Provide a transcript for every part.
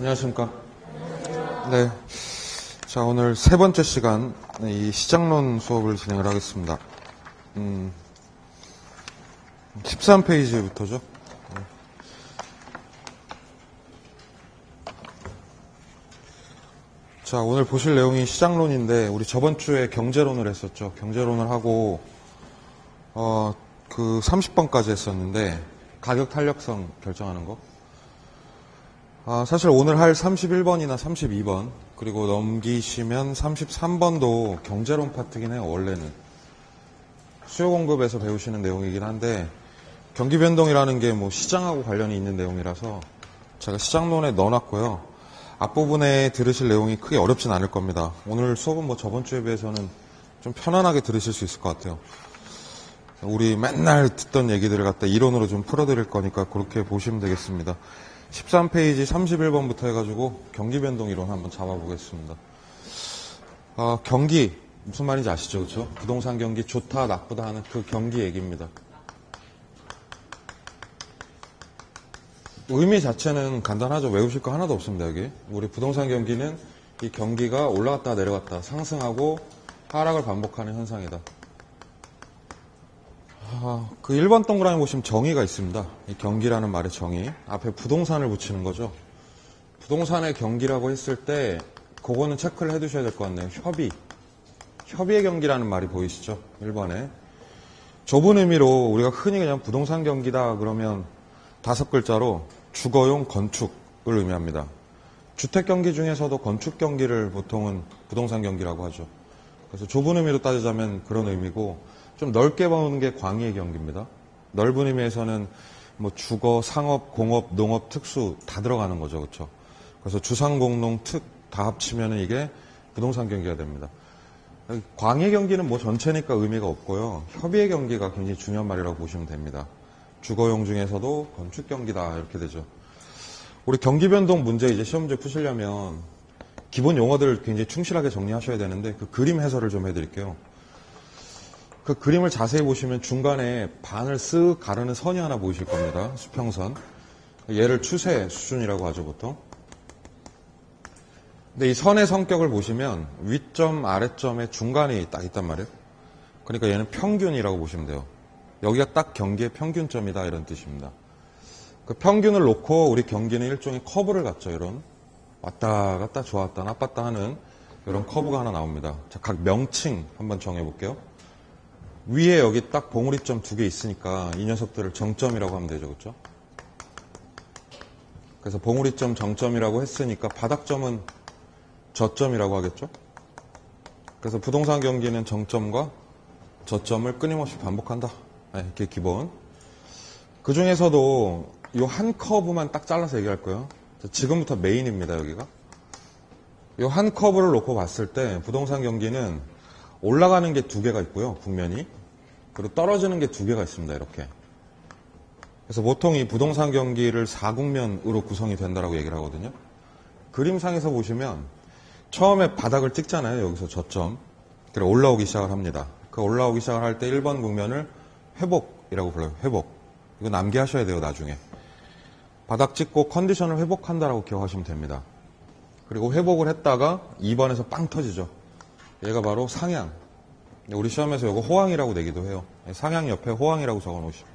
안녕하십니까. 네. 자, 오늘 세 번째 시간, 이 시장론 수업을 진행을 하겠습니다. 13페이지부터죠. 자, 오늘 보실 내용이 시장론인데, 우리 저번 주에 경제론을 했었죠. 경제론을 하고, 그 30번까지 했었는데, 가격 탄력성 결정하는 거. 사실 오늘 할 31번이나 32번, 그리고 넘기시면 33번도 경제론 파트긴 해요, 원래는. 수요 공급에서 배우시는 내용이긴 한데, 경기 변동이라는 게 뭐 시장하고 관련이 있는 내용이라서 제가 시장론에 넣어놨고요. 앞부분에 들으실 내용이 크게 어렵진 않을 겁니다. 오늘 수업은 뭐 저번 주에 비해서는 좀 편안하게 들으실 수 있을 것 같아요. 우리 맨날 듣던 얘기들을 갖다 이론으로 좀 풀어드릴 거니까 그렇게 보시면 되겠습니다. 13페이지 31번부터 해가지고 경기 변동 이론 한번 잡아보겠습니다. 경기 무슨 말인지 아시죠? 그렇죠? 부동산 경기 좋다 나쁘다 하는 그 경기 얘기입니다. 의미 자체는 간단하죠. 외우실 거 하나도 없습니다. 여기 우리 부동산 경기는 이 경기가 올라갔다 내려갔다 상승하고 하락을 반복하는 현상이다. 그 1번 동그라미 보시면 정의가 있습니다. 이 경기라는 말의 정의. 앞에 부동산을 붙이는 거죠. 부동산의 경기라고 했을 때 그거는 체크를 해두셔야 될 것 같네요. 협의의 경기라는 말이 보이시죠? 1번에. 좁은 의미로 우리가 흔히 그냥 부동산 경기다 그러면 5글자로 주거용 건축을 의미합니다. 주택 경기 중에서도 건축 경기를 보통은 부동산 경기라고 하죠. 그래서 좁은 의미로 따지자면 그런 의미고 좀 넓게 보는 게 광의의 경기입니다. 넓은 의미에서는 뭐 주거, 상업, 공업, 농업, 특수 다 들어가는 거죠. 그렇죠? 그래서 주상, 공농, 특 다 합치면 이게 부동산 경기가 됩니다. 광의의 경기는 뭐 전체니까 의미가 없고요. 협의의 경기가 굉장히 중요한 말이라고 보시면 됩니다. 주거용 중에서도 건축 경기다 이렇게 되죠. 우리 경기 변동 문제 이제 시험 문제 푸시려면 기본 용어들을 굉장히 충실하게 정리하셔야 되는데 그 그림 해설을 좀 해드릴게요. 그 그림을 자세히 보시면 중간에 반을 쓱 가르는 선이 하나 보이실 겁니다. 수평선. 얘를 추세 수준이라고 하죠, 보통. 근데 이 선의 성격을 보시면 위점, 아래점의 중간이 딱 있단 말이에요. 그러니까 얘는 평균이라고 보시면 돼요. 여기가 딱 경기의 평균점이다 이런 뜻입니다. 그 평균을 놓고 우리 경기는 일종의 커브를 갖죠. 이런 왔다 갔다 좋았다 나빴다 하는 이런 커브가 하나 나옵니다. 자, 각 명칭 한번 정해볼게요. 위에 여기 딱 봉우리점 2개 있으니까 이 녀석들을 정점이라고 하면 되죠. 그렇죠? 그래서 봉우리점 정점이라고 했으니까 바닥점은 저점이라고 하겠죠? 그래서 부동산 경기는 정점과 저점을 끊임없이 반복한다. 네, 이게 기본. 그 중에서도 이 한 커브만 딱 잘라서 얘기할 거예요. 지금부터 메인입니다, 여기가. 이 한 커브를 놓고 봤을 때 부동산 경기는 올라가는 게 2개가 있고요, 국면이. 그리고 떨어지는 게 2개가 있습니다, 이렇게. 그래서 보통 이 부동산 경기를 4국면으로 구성이 된다라고 얘기를 하거든요. 그림상에서 보시면 처음에 바닥을 찍잖아요, 여기서 저점. 그리고 올라오기 시작을 합니다. 그 올라오기 시작을 할 때 1번 국면을 회복이라고 불러요, 회복. 이거 남기하셔야 돼요, 나중에. 바닥 찍고 컨디션을 회복한다라고 기억하시면 됩니다. 그리고 회복을 했다가 2번에서 빵 터지죠. 얘가 바로 상향. 우리 시험에서 이거 호황이라고 내기도 해요. 상향 옆에 호황이라고 적어 놓으시고.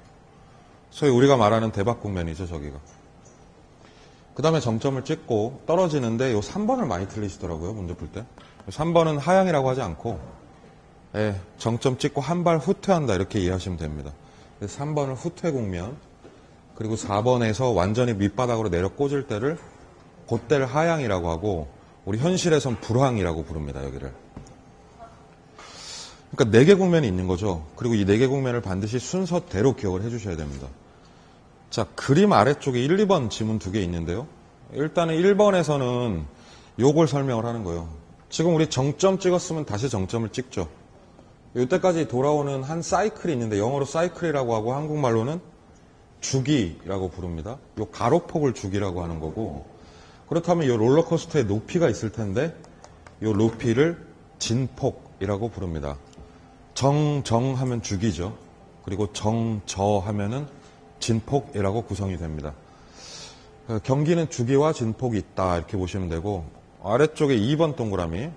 소위 우리가 말하는 대박 국면이죠, 저기가. 그 다음에 정점을 찍고 떨어지는데 요 3번을 많이 틀리시더라고요, 문제 풀 때. 3번은 하향이라고 하지 않고, 정점 찍고 한 발 후퇴한다, 이렇게 이해하시면 됩니다. 3번을 후퇴 국면, 그리고 4번에서 완전히 밑바닥으로 내려 꽂을 때를, 그때를 하향이라고 하고, 우리 현실에선 불황이라고 부릅니다, 여기를. 그러니까 4개 국면이 있는 거죠. 그리고 이 4개 국면을 반드시 순서대로 기억을 해주셔야 됩니다. 자, 그림 아래쪽에 1, 2번 지문 2개 있는데요. 일단은 1번에서는 요걸 설명을 하는 거예요. 지금 우리 정점 찍었으면 다시 정점을 찍죠. 이때까지 돌아오는 한 사이클이 있는데 영어로 사이클이라고 하고 한국말로는 주기라고 부릅니다. 요 가로폭을 주기라고 하는 거고, 그렇다면 이 롤러코스터의 높이가 있을 텐데 요 높이를 진폭이라고 부릅니다. 정하면 주기죠. 그리고 정저 하면은 진폭이라고 구성이 됩니다. 경기는 주기와 진폭이 있다 이렇게 보시면 되고 아래쪽에 2번 동그라미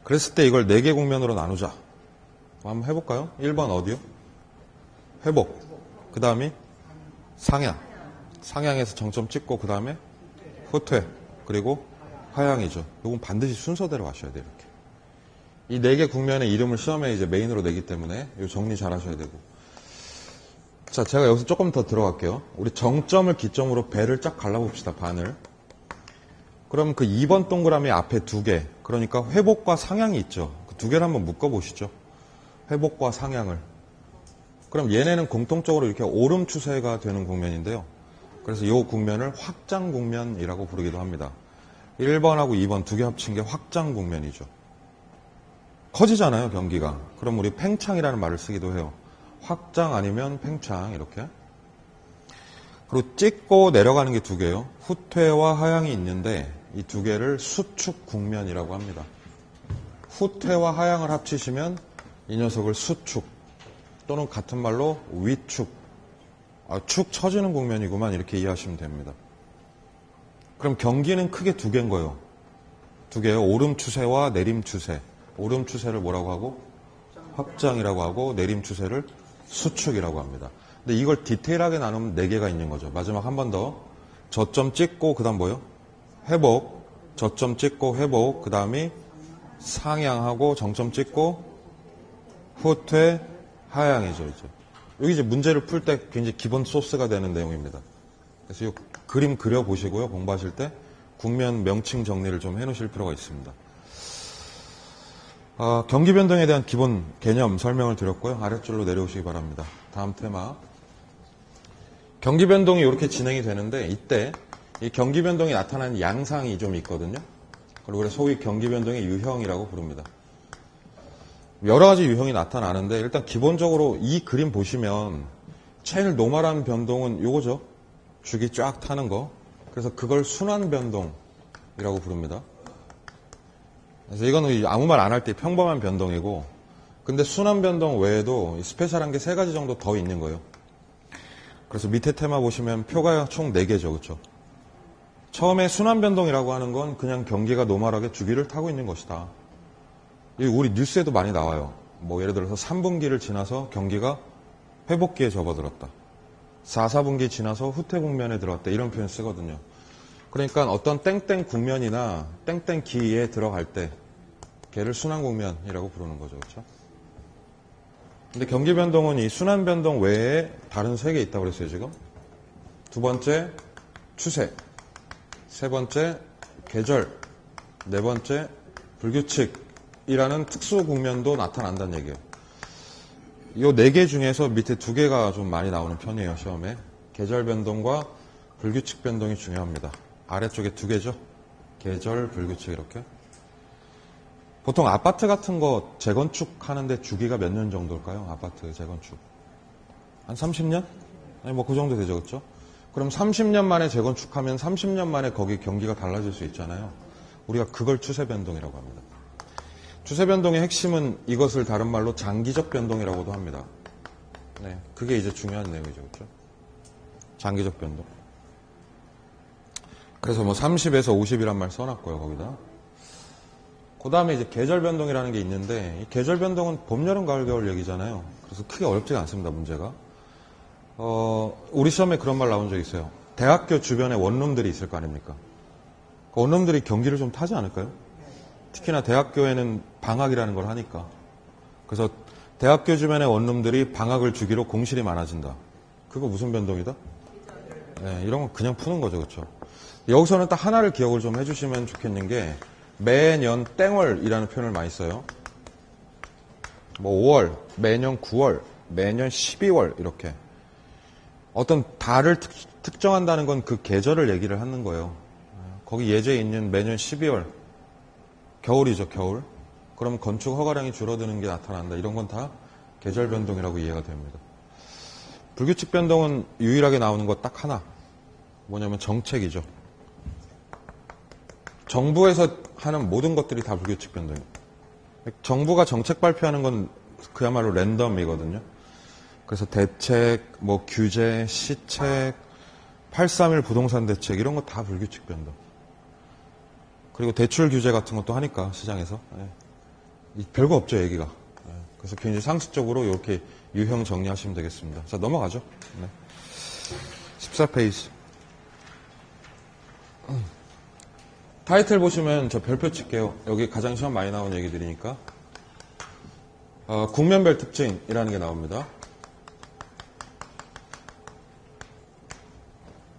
그랬을 때 이걸 4개 국면으로 나누자. 한번 해볼까요? 1번 어디요? 회복. 그 다음이 상향. 상향에서 정점 찍고 그 다음에 후퇴. 그리고 하향이죠. 이건 반드시 순서대로 하셔야 돼요. 이렇게. 이 4개 국면의 이름을 시험에 이제 메인으로 내기 때문에 이 정리 잘 하셔야 되고. 자, 제가 여기서 조금 더 들어갈게요. 우리 정점을 기점으로 배를 쫙 갈라봅시다. 반을. 그럼 그 2번 동그라미 앞에 2개. 그러니까 회복과 상향이 있죠. 그 2개를 한번 묶어보시죠. 회복과 상향을. 그럼 얘네는 공통적으로 이렇게 오름 추세가 되는 국면인데요. 그래서 이 국면을 확장 국면이라고 부르기도 합니다. 1번하고 2번 2개 합친 게 확장 국면이죠. 커지잖아요, 경기가. 그럼 우리 팽창이라는 말을 쓰기도 해요. 확장 아니면 팽창 이렇게. 그리고 찍고 내려가는 게 2개예요. 후퇴와 하향이 있는데 이 2개를 수축 국면이라고 합니다. 후퇴와 하향을 합치시면 이 녀석을 수축 또는 같은 말로 위축. 축 처지는 국면이구만 이렇게 이해하시면 됩니다. 그럼 경기는 크게 2개인 거예요. 2개예요. 오름 추세와 내림 추세. 오름 추세를 뭐라고 하고? 확장이라고 하고 내림 추세를 수축이라고 합니다. 근데 이걸 디테일하게 나누면 4개가 있는 거죠. 마지막 한 번 더. 저점 찍고 그 다음 뭐요? 회복. 저점 찍고 회복. 그 다음이 상향하고 정점 찍고 후퇴 하향이죠. 이제. 여기 이제 문제를 풀 때 굉장히 기본 소스가 되는 내용입니다. 그래서 이 그림 그려보시고요. 공부하실 때 국면 명칭 정리를 좀 해놓으실 필요가 있습니다. 경기 변동에 대한 기본 개념 설명을 드렸고요. 아랫줄로 내려오시기 바랍니다. 다음 테마. 경기 변동이 이렇게 진행이 되는데 이때 이 경기 변동이 나타나는 양상이 좀 있거든요. 그리고 소위 경기 변동의 유형이라고 부릅니다. 여러 가지 유형이 나타나는데 일단 기본적으로 이 그림 보시면 제일 노멀한 변동은 요거죠. 죽이 쫙 타는 거. 그래서 그걸 순환 변동이라고 부릅니다. 그래서 이거는 아무 말 안 할 때 평범한 변동이고 근데 순환 변동 외에도 스페셜한 게 3가지 정도 더 있는 거예요. 그래서 밑에 테마 보시면 표가 총 4개죠. 그렇죠? 처음에 순환 변동이라고 하는 건 그냥 경기가 노멀하게 주기를 타고 있는 것이다. 우리 뉴스에도 많이 나와요. 뭐 예를 들어서 3분기를 지나서 경기가 회복기에 접어들었다. 4, 4분기 지나서 후퇴 국면에 들어왔다. 이런 표현 쓰거든요. 그러니까 어떤 땡땡 국면이나 땡땡 기에 들어갈 때 걔를 순환 국면이라고 부르는 거죠. 그렇죠? 근데 경기 변동은 이 순환 변동 외에 다른 3개 있다고 그랬어요, 지금. 2번째, 추세. 3번째, 계절. 4번째, 불규칙이라는 특수 국면도 나타난다는 얘기예요. 이 4개 중에서 밑에 2개가 좀 많이 나오는 편이에요, 시험에. 계절 변동과 불규칙 변동이 중요합니다. 아래쪽에 2개죠. 계절, 불규칙 이렇게. 보통 아파트 같은 거 재건축하는데 주기가 몇 년 정도일까요? 아파트 재건축. 한 30년? 아니 뭐 그 정도 되죠. 그렇죠? 그럼 30년 만에 재건축하면 30년 만에 거기 경기가 달라질 수 있잖아요. 우리가 그걸 추세 변동이라고 합니다. 추세 변동의 핵심은 이것을 다른 말로 장기적 변동이라고도 합니다. 네, 그게 이제 중요한 내용이죠. 그렇죠? 장기적 변동. 그래서 뭐 30에서 50이란 말 써놨고요, 거기다. 그 다음에 이제 계절 변동이라는 게 있는데, 이 계절 변동은 봄, 여름, 가을, 겨울 얘기잖아요. 그래서 크게 어렵지가 않습니다, 문제가. 우리 시험에 그런 말 나온 적 있어요. 대학교 주변에 원룸들이 있을 거 아닙니까? 그 원룸들이 경기를 좀 타지 않을까요? 특히나 대학교에는 방학이라는 걸 하니까. 그래서 대학교 주변의 원룸들이 방학을 주기로 공실이 많아진다. 그거 무슨 변동이다? 네, 이런 건 그냥 푸는 거죠. 그렇죠? 여기서는 딱 하나를 기억을 좀 해주시면 좋겠는 게 매년 땡월이라는 표현을 많이 써요. 뭐 5월, 매년 9월, 매년 12월 이렇게. 어떤 달을 특정한다는 건 그 계절을 얘기를 하는 거예요. 거기 예제에 있는 매년 12월. 겨울이죠, 겨울. 그럼 건축 허가량이 줄어드는 게 나타난다. 이런 건 다 계절 변동이라고 이해가 됩니다. 불규칙 변동은 유일하게 나오는 것 딱 하나. 뭐냐면 정책이죠. 정부에서 하는 모든 것들이 다 불규칙 변동이에요. 정부가 정책 발표하는 건 그야말로 랜덤이거든요. 그래서 대책, 뭐 규제, 시책, 831 부동산 대책 이런 거 다 불규칙 변동. 그리고 대출 규제 같은 것도 하니까 시장에서 별거 없죠 얘기가. 그래서 굉장히 상식적으로 이렇게 유형 정리하시면 되겠습니다. 자 넘어가죠. 14페이지. 타이틀 보시면 저 별표 칠게요. 여기 가장 시험 많이 나온 얘기들이니까. 국면별 특징이라는 게 나옵니다.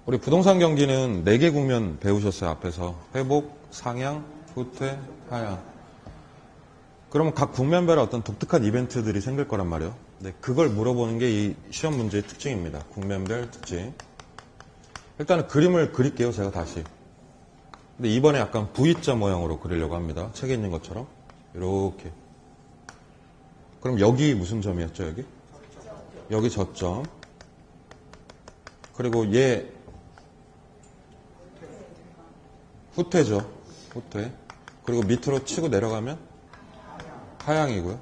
우리 부동산 경기는 4개 국면 배우셨어요, 앞에서. 회복, 상향, 후퇴, 하향. 그러면 각 국면별에 어떤 독특한 이벤트들이 생길 거란 말이에요. 네, 그걸 물어보는 게 이 시험 문제의 특징입니다. 국면별 특징. 일단은 그림을 그릴게요, 제가 다시. 근데 이번에 약간 V자 모양으로 그리려고 합니다. 책에 있는 것처럼. 이렇게. 그럼 여기 무슨 점이었죠, 여기? 여기 저점. 그리고 얘 후퇴죠. 후퇴. 그리고 밑으로 치고 내려가면 하향이고요.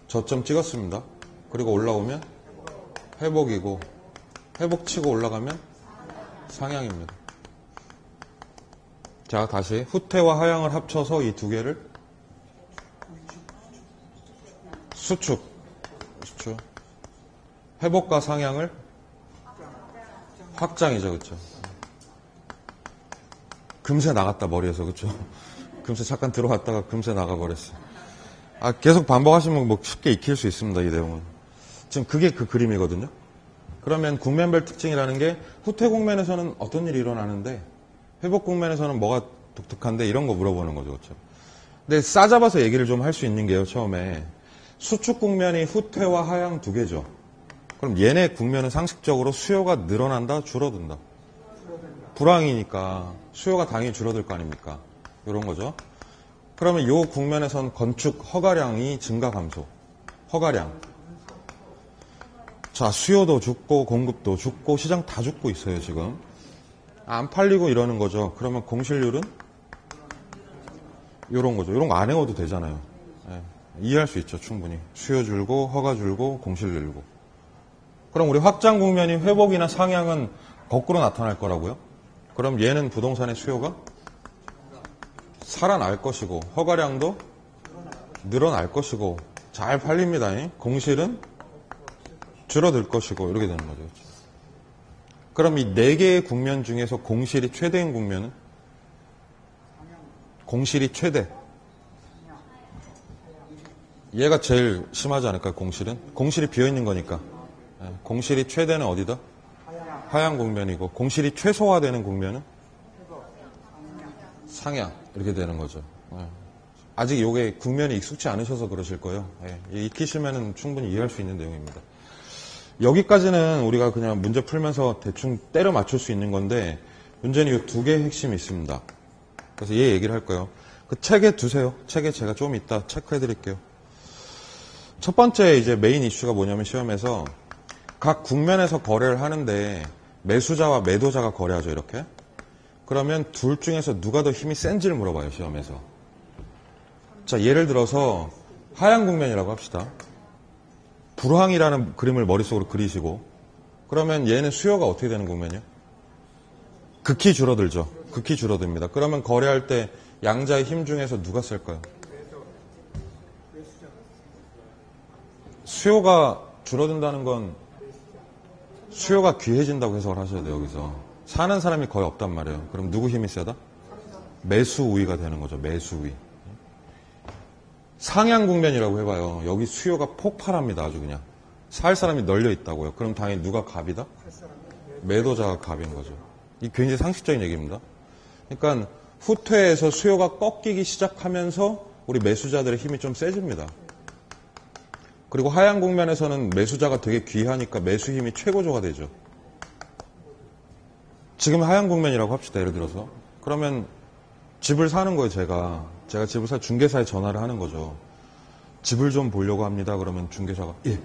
저점 찍었습니다. 그리고 올라오면 회복이고, 회복 치고 올라가면 상향입니다. 자, 다시 후퇴와 하향을 합쳐서 이 두 개를 수축. 회복과 상향을 확장이죠, 그렇죠? 금세 나갔다 머리에서, 그렇죠? 금세 잠깐 들어왔다가 금세 나가버렸어. 계속 반복하시면 뭐 쉽게 익힐 수 있습니다, 이 내용은. 지금 그게 그 그림이거든요. 그러면 국면별 특징이라는 게 후퇴 국면에서는 어떤 일이 일어나는데 회복 국면에서는 뭐가 독특한데 이런 거 물어보는 거죠, 그렇죠? 근데 싸잡아서 얘기를 좀 할 수 있는 게요, 처음에. 수축 국면이 후퇴와 하향 두 개죠. 그럼 얘네 국면은 상식적으로 수요가 늘어난다, 줄어든다? 불황이니까 수요가 당연히 줄어들 거 아닙니까? 이런 거죠. 그러면 이 국면에선 건축 허가량이 증가 감소. 허가량. 자, 수요도 죽고 공급도 죽고 시장 다 죽고 있어요, 지금. 안 팔리고 이러는 거죠. 그러면 공실률은? 이런 거죠. 이런 거 안 외워도 되잖아요. 이해할 수 있죠, 충분히. 수요 줄고 허가 줄고 공실 늘고. 그럼 우리 확장 국면이 회복이나 상향은 거꾸로 나타날 거라고요? 그럼 얘는 부동산의 수요가 살아날 것이고 허가량도 늘어날 것이고 잘 팔립니다. 공실은 줄어들 것이고 이렇게 되는 거죠. 그럼 이 4개의 국면 중에서 공실이 최대인 국면은? 공실이 최대. 얘가 제일 심하지 않을까요, 공실은? 공실이 비어있는 거니까. 공실이 최대는 어디다? 하향 국면이고 공실이 최소화되는 국면은? 상향. 이렇게 되는 거죠. 아직 이게 국면이 익숙치 않으셔서 그러실 거예요. 익히시면 충분히 이해할 수 있는 내용입니다. 여기까지는 우리가 그냥 문제 풀면서 대충 때려 맞출 수 있는 건데 문제는 이 2개의 핵심이 있습니다. 그래서 얘 얘기를 할 거예요. 그 책에 두세요. 책에 제가 좀 이따 체크해 드릴게요. 첫 번째 이제 메인 이슈가 뭐냐면 시험에서 각 국면에서 거래를 하는데 매수자와 매도자가 거래하죠, 이렇게. 그러면 둘 중에서 누가 더 힘이 센지를 물어봐요, 시험에서. 자, 예를 들어서 하향 국면이라고 합시다. 불황이라는 그림을 머릿속으로 그리시고 그러면 얘는 수요가 어떻게 되는 국면이요? 극히 줄어들죠. 극히 줄어듭니다. 그러면 거래할 때 양자의 힘 중에서 누가 쓸까요? 수요가 줄어든다는 건 수요가 귀해진다고 해석을 하셔야 돼요, 여기서. 사는 사람이 거의 없단 말이에요. 그럼 누구 힘이 세다? 매수 우위가 되는 거죠. 매수 우위. 상향 국면이라고 해봐요. 여기 수요가 폭발합니다. 아주 그냥. 살 사람이 널려 있다고요. 그럼 당연히 누가 갑이다? 매도자가 갑인 거죠. 이 굉장히 상식적인 얘기입니다. 그러니까 후퇴에서 수요가 꺾이기 시작하면서 우리 매수자들의 힘이 좀 세집니다. 그리고 하향 국면에서는 매수자가 되게 귀하니까 매수 힘이 최고조가 되죠. 지금 하향 국면이라고 합시다. 예를 들어서. 그러면 집을 사는 거예요, 제가 집을 살 중개사에 전화를 하는 거죠. 집을 좀 보려고 합니다. 그러면 중개사가 예.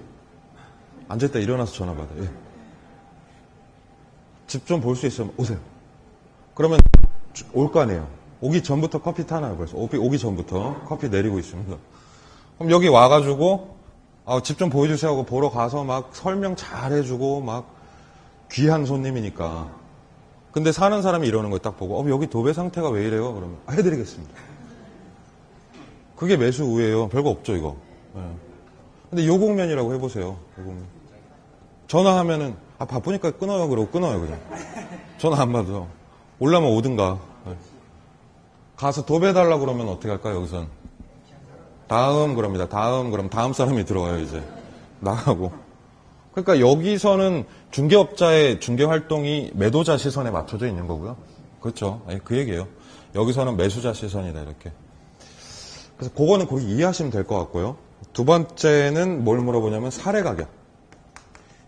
앉아있다 일어나서 전화 받아요. 예. 집 좀 볼 수 있으면 오세요. 그러면 올 거 아니에요. 오기 전부터 커피 타나요, 벌써. 오기 전부터 커피 내리고 있습니다. 그럼 여기 와가지고 집 좀 보여주세요 하고 보러 가서 막 설명 잘 해주고 막 귀한 손님이니까 근데 사는 사람이 이러는 거 딱 보고 여기 도배 상태가 왜 이래요? 그러면 해드리겠습니다. 그게 매수 우회예요. 별거 없죠 이거. 네. 근데 요 국면이라고 해보세요. 요 국면. 전화하면은 바쁘니까 끊어요. 그러고 끊어요 그냥. 전화 안 받아요. 올라면 오든가. 네. 가서 도배해달라고 그러면 어떻게 할까요 여기선? 다음 그럽니다. 그럼 다음 사람이 들어와요 이제. 나가고. 그러니까 여기서는 중개업자의 중개활동이 매도자 시선에 맞춰져 있는 거고요. 그렇죠. 그 얘기예요. 여기서는 매수자 시선이다 이렇게. 그래서 그거는 거기 이해하시면 될 것 같고요. 두 번째는 뭘 물어보냐면 사례 가격.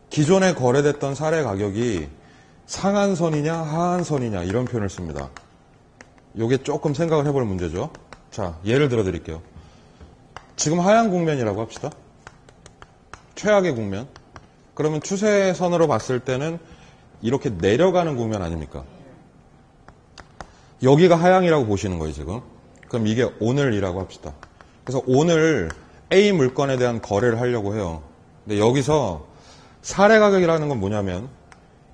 기존에 거래됐던 사례 가격이 상한선이냐 하한선이냐 이런 표현을 씁니다. 이게 조금 생각을 해볼 문제죠. 자, 예를 들어 드릴게요. 지금 하향 국면이라고 합시다. 최악의 국면. 그러면 추세선으로 봤을 때는 이렇게 내려가는 국면 아닙니까? 여기가 하향이라고 보시는 거예요, 지금. 그럼 이게 오늘이라고 합시다. 그래서 오늘 A 물건에 대한 거래를 하려고 해요. 근데 여기서 사례 가격이라는 건 뭐냐면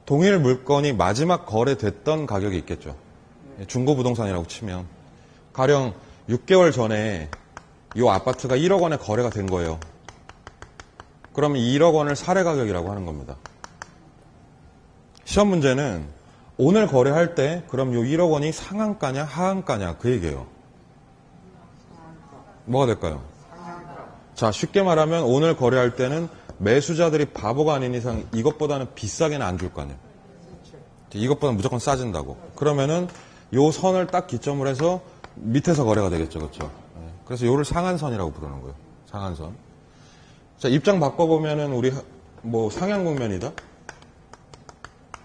동일 물건이 마지막 거래됐던 가격이 있겠죠. 중고부동산이라고 치면. 가령 6개월 전에 이 아파트가 1억 원에 거래가 된 거예요. 그러면 1억 원을 사례 가격이라고 하는 겁니다. 시험 문제는 오늘 거래할 때 그럼 이 1억 원이 상한가냐 하한가냐 그 얘기예요. 뭐가 될까요? 자, 쉽게 말하면 오늘 거래할 때는 매수자들이 바보가 아닌 이상 이것보다는 비싸게는 안 줄 거 아니에요. 이것보다는 무조건 싸진다고. 그러면은 요 선을 딱 기점으로 해서 밑에서 거래가 되겠죠. 그렇죠? 그래서 요를 상한선이라고 부르는 거예요. 상한선. 자, 입장 바꿔보면은 우리 뭐 상향 국면이다.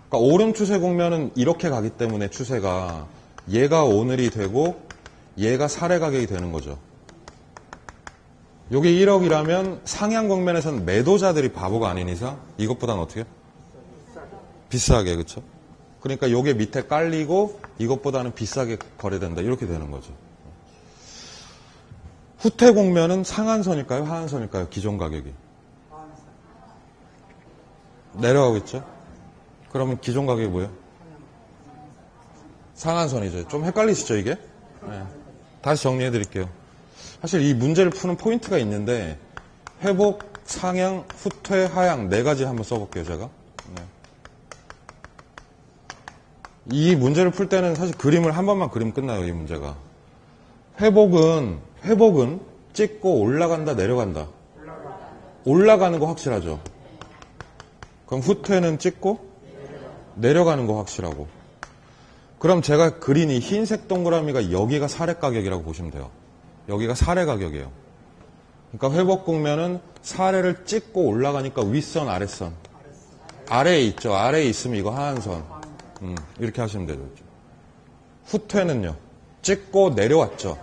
그러니까 오름 추세 국면은 이렇게 가기 때문에 추세가 얘가 오늘이 되고 얘가 사례 가격이 되는 거죠. 요게 1억이라면 상향 국면에서는 매도자들이 바보가 아닌 이상 이것보다는 어떻게? 비싸게, 그렇죠? 그러니까 요게 밑에 깔리고 이것보다는 비싸게 거래된다. 이렇게 되는 거죠. 후퇴 국면은 상한선일까요? 하한선일까요? 기존 가격이. 내려가고 있죠? 그러면 기존 가격이 뭐예요? 상한선이죠. 좀 헷갈리시죠, 이게? 네. 다시 정리해 드릴게요. 사실 이 문제를 푸는 포인트가 있는데 회복, 상향, 후퇴, 하향 네 가지 한번 써볼게요, 제가. 네. 이 문제를 풀 때는 사실 그림을 한 번만 그리면 끝나요, 이 문제가. 회복은 찍고 올라간다, 내려간다. 올라가는 거 확실하죠. 그럼 후퇴는 찍고 내려가는 거 확실하고. 그럼 제가 그린 이 흰색 동그라미가 여기가 사례 가격이라고 보시면 돼요. 여기가 사례 가격이에요. 그러니까 회복 국면은 사례를 찍고 올라가니까 윗선, 아랫선. 아래에 있죠. 아래에 있으면 이거 하한선. 이렇게 하시면 되죠. 후퇴는요. 찍고 내려왔죠.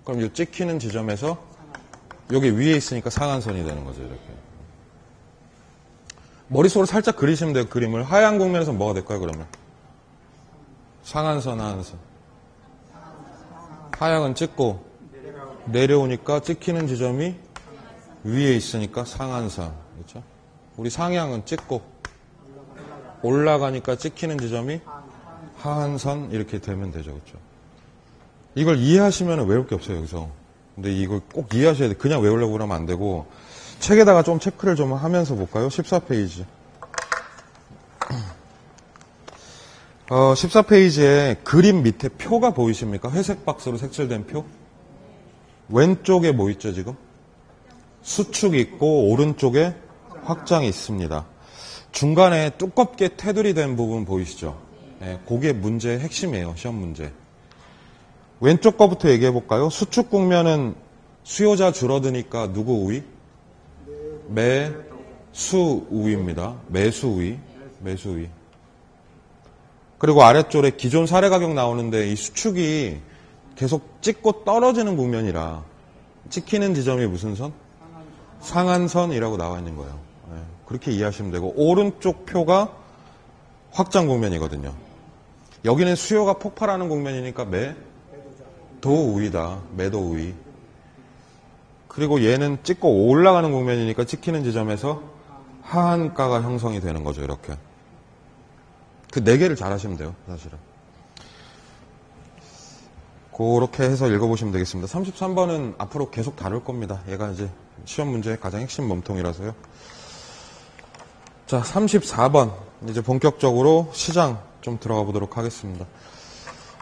그럼 이 찍히는 지점에서 여기 위에 있으니까 상한선이 되는 거죠. 이렇게. 머릿속으로 살짝 그리시면 돼요. 그림을. 하향 국면에서 뭐가 될까요? 그러면. 상한선, 하한선. 하향은 찍고 내려오니까 찍히는 지점이 위에 있으니까 상한선. 그렇죠? 우리 상향은 찍고 올라가니까 찍히는 지점이 하한선 이렇게 되면 되죠. 그렇죠? 이걸 이해하시면 외울 게 없어요, 여기서. 근데 이걸 꼭 이해하셔야 돼. 그냥 외우려고 그러면 안 되고 책에다가 좀 체크를 좀 하면서 볼까요? 14페이지. 14페이지에 그림 밑에 표가 보이십니까? 회색 박스로 색칠된 표. 왼쪽에 뭐 있죠, 지금? 수축이 있고 오른쪽에 확장이 있습니다. 중간에 두껍게 테두리 된 부분 보이시죠? 네, 그게 문제의 핵심이에요, 시험 문제. 왼쪽 거부터 얘기해 볼까요? 수축 국면은 수요자 줄어드니까 누구 우위? 매수 우위입니다. 매수 우위. 매수 우위. 그리고 아래쪽에 기존 사례 가격 나오는데 이 수축이 계속 찍고 떨어지는 국면이라 찍히는 지점이 무슨 선? 상한선이라고 나와 있는 거예요. 네, 그렇게 이해하시면 되고 오른쪽 표가 확장 국면이거든요. 여기는 수요가 폭발하는 국면이니까 매도 우위다. 매도 우위. 그리고 얘는 찍고 올라가는 국면이니까 찍히는 지점에서 하한가가 형성이 되는 거죠. 이렇게. 그 4개를 잘 하시면 돼요, 사실은. 그렇게 해서 읽어보시면 되겠습니다. 33번은 앞으로 계속 다룰 겁니다. 얘가 이제 시험 문제의 가장 핵심 몸통이라서요. 자, 34번. 이제 본격적으로 시장 좀 들어가 보도록 하겠습니다.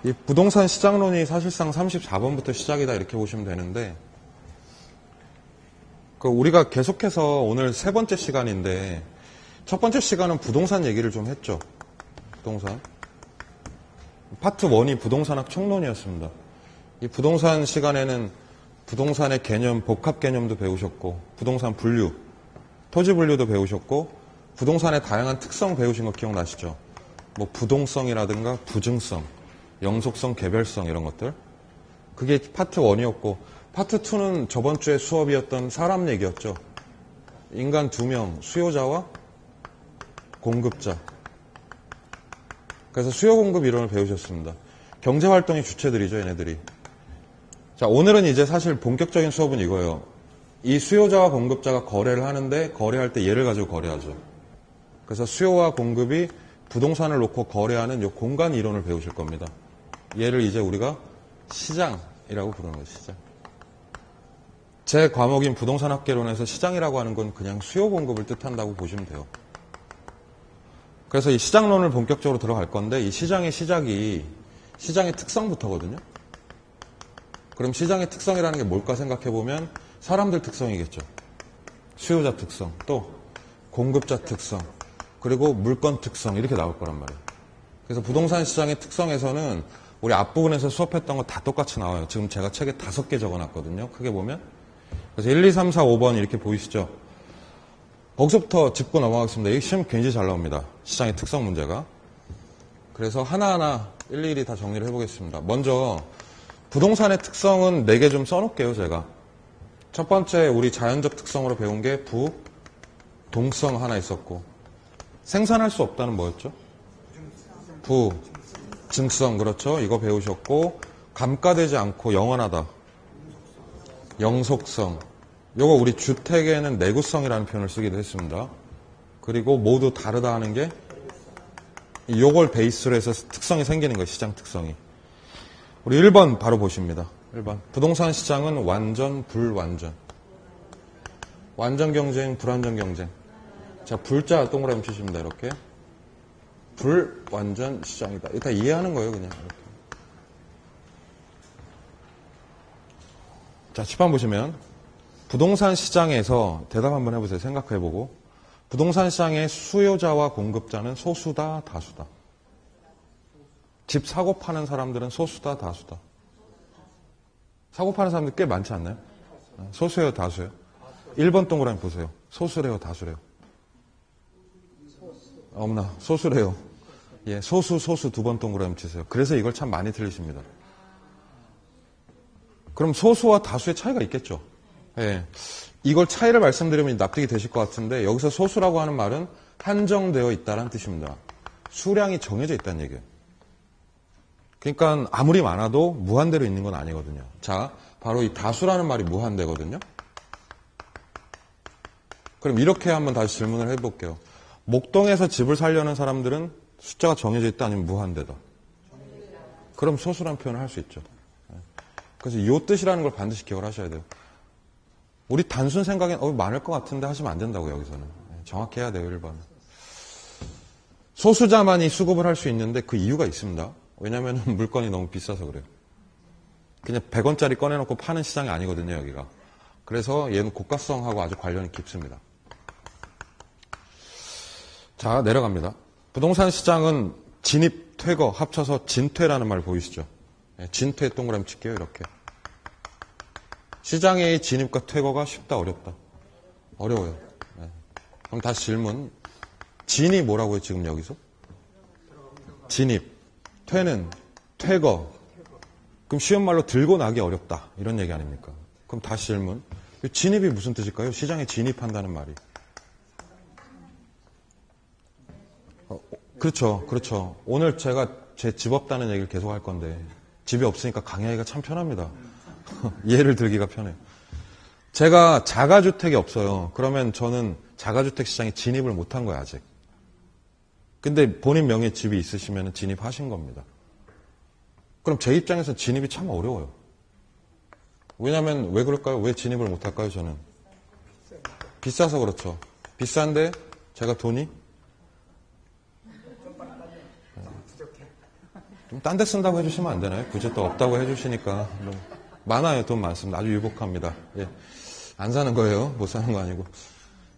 이 부동산 시장론이 사실상 34번부터 시작이다 이렇게 보시면 되는데, 우리가 계속해서 오늘 3번째 시간인데, 첫 번째 시간은 부동산 얘기를 좀 했죠. 부동산. 파트 1이 부동산학 총론이었습니다. 이 부동산 시간에는 부동산의 개념, 복합 개념도 배우셨고, 부동산 분류, 토지 분류도 배우셨고, 부동산의 다양한 특성 배우신 거 기억나시죠? 뭐 부동성이라든가 부증성, 영속성, 개별성 이런 것들. 그게 파트 1이었고, 파트 2는 저번 주에 수업이었던 사람 얘기였죠. 인간 2명, 수요자와 공급자. 그래서 수요 공급 이론을 배우셨습니다. 경제활동의 주체들이죠, 얘네들이. 자, 오늘은 이제 사실 본격적인 수업은 이거예요. 이 수요자와 공급자가 거래를 하는데 거래할 때 얘를 가지고 거래하죠. 그래서 수요와 공급이 부동산을 놓고 거래하는 이 공간 이론을 배우실 겁니다. 얘를 이제 우리가 시장이라고 부르는 거죠, 시장. 제 과목인 부동산학개론에서 시장이라고 하는 건 그냥 수요 공급을 뜻한다고 보시면 돼요. 그래서 이 시장론을 본격적으로 들어갈 건데, 이 시장의 시작이 시장의 특성부터거든요. 그럼 시장의 특성이라는 게 뭘까 생각해보면 사람들 특성이겠죠. 수요자 특성, 또 공급자 특성, 그리고 물건 특성 이렇게 나올 거란 말이에요. 그래서 부동산 시장의 특성에서는 우리 앞부분에서 수업했던 거 다 똑같이 나와요. 지금 제가 책에 5개 적어놨거든요. 크게 보면. 그래서 1, 2, 3, 4, 5번 이렇게 보이시죠? 거기서부터 짚고 넘어가겠습니다. 이 시험 굉장히 잘 나옵니다. 시장의 특성 문제가. 그래서 하나하나 일일이 다 정리를 해보겠습니다. 먼저 부동산의 특성은 4개 좀 써놓을게요, 제가. 첫 번째 우리 자연적 특성으로 배운 게 부동성 하나 있었고, 생산할 수 없다는 뭐였죠? 부증성, 그렇죠. 이거 배우셨고, 감가되지 않고 영원하다. 영속성. 요거 우리 주택에는 내구성이라는 표현을 쓰기도 했습니다. 그리고 모두 다르다 하는 게 요걸 베이스로 해서 특성이 생기는 거예요. 시장 특성이. 우리 1번 바로 보십니다. 1번. 부동산 시장은 완전, 불완전. 완전 경쟁, 불완전 경쟁. 자, 불자 동그라미 치십니다. 이렇게. 불완전 시장이다. 이거 다 이해하는 거예요, 그냥. 이렇게. 자, 칠판 보시면 부동산 시장에서 대답 한번 해보세요. 생각해보고. 부동산 시장의 수요자와 공급자는 소수다, 다수다. 집 사고 파는 사람들은 소수다, 다수다. 사고 파는 사람들 꽤 많지 않나요? 소수예요, 다수예요? 1번 동그라미 보세요. 소수래요, 다수래요? 어머나, 소수래요. 예, 소수 2번 동그라미 치세요. 그래서 이걸 참 많이 틀리십니다. 그럼 소수와 다수의 차이가 있겠죠? 예. 이걸 차이를 말씀드리면 납득이 되실 것 같은데, 여기서 소수라고 하는 말은 한정되어 있다는 뜻입니다. 수량이 정해져 있다는 얘기예요. 그러니까 아무리 많아도 무한대로 있는 건 아니거든요. 자, 바로 이 다수라는 말이 무한대거든요. 그럼 이렇게 한번 다시 질문을 해볼게요. 목동에서 집을 살려는 사람들은 숫자가 정해져 있다, 아니면 무한대다? 그럼 소수라는 표현을 할 수 있죠. 그래서 이 뜻이라는 걸 반드시 기억을 하셔야 돼요. 우리 단순 생각엔 많을 것 같은데 하시면 안 된다고요, 여기서는. 정확히 해야 돼요, 1번. 소수자만이 수급을 할 수 있는데 그 이유가 있습니다. 왜냐하면 물건이 너무 비싸서 그래요. 그냥 100원짜리 꺼내놓고 파는 시장이 아니거든요, 여기가. 그래서 얘는 고가성하고 아주 관련이 깊습니다. 자, 내려갑니다. 부동산 시장은 진입, 퇴거 합쳐서 진퇴라는 말 보이시죠? 진퇴 동그라미 칠게요, 이렇게. 시장의 진입과 퇴거가 쉽다, 어렵다? 어려워요. 네. 그럼 다시 질문. 진이 뭐라고요, 지금 여기서? 진입. 퇴는? 퇴거. 그럼 쉬운 말로 들고 나기 어렵다. 이런 얘기 아닙니까? 그럼 다시 질문. 진입이 무슨 뜻일까요? 시장에 진입한다는 말이. 그렇죠. 그렇죠. 오늘 제가 제 집 없다는 얘기를 계속 할 건데, 집이 없으니까 강의하기가 참 편합니다. 예를 들기가 편해요. 제가 자가주택이 없어요. 그러면 저는 자가주택 시장에 진입을 못한 거예요, 아직. 근데 본인 명의의 집이 있으시면 진입하신 겁니다. 그럼 제 입장에서 진입이 참 어려워요. 왜냐면 왜 그럴까요? 왜 진입을 못할까요? 저는 비싸서 그렇죠. 비싼데 제가 돈이 좀 딴 데 쓴다고 해주시면 안 되나요? 굳이 또 없다고 해주시니까 많아요. 돈 많습니다. 아주 유복합니다. 예. 안 사는 거예요. 못 사는 거 아니고.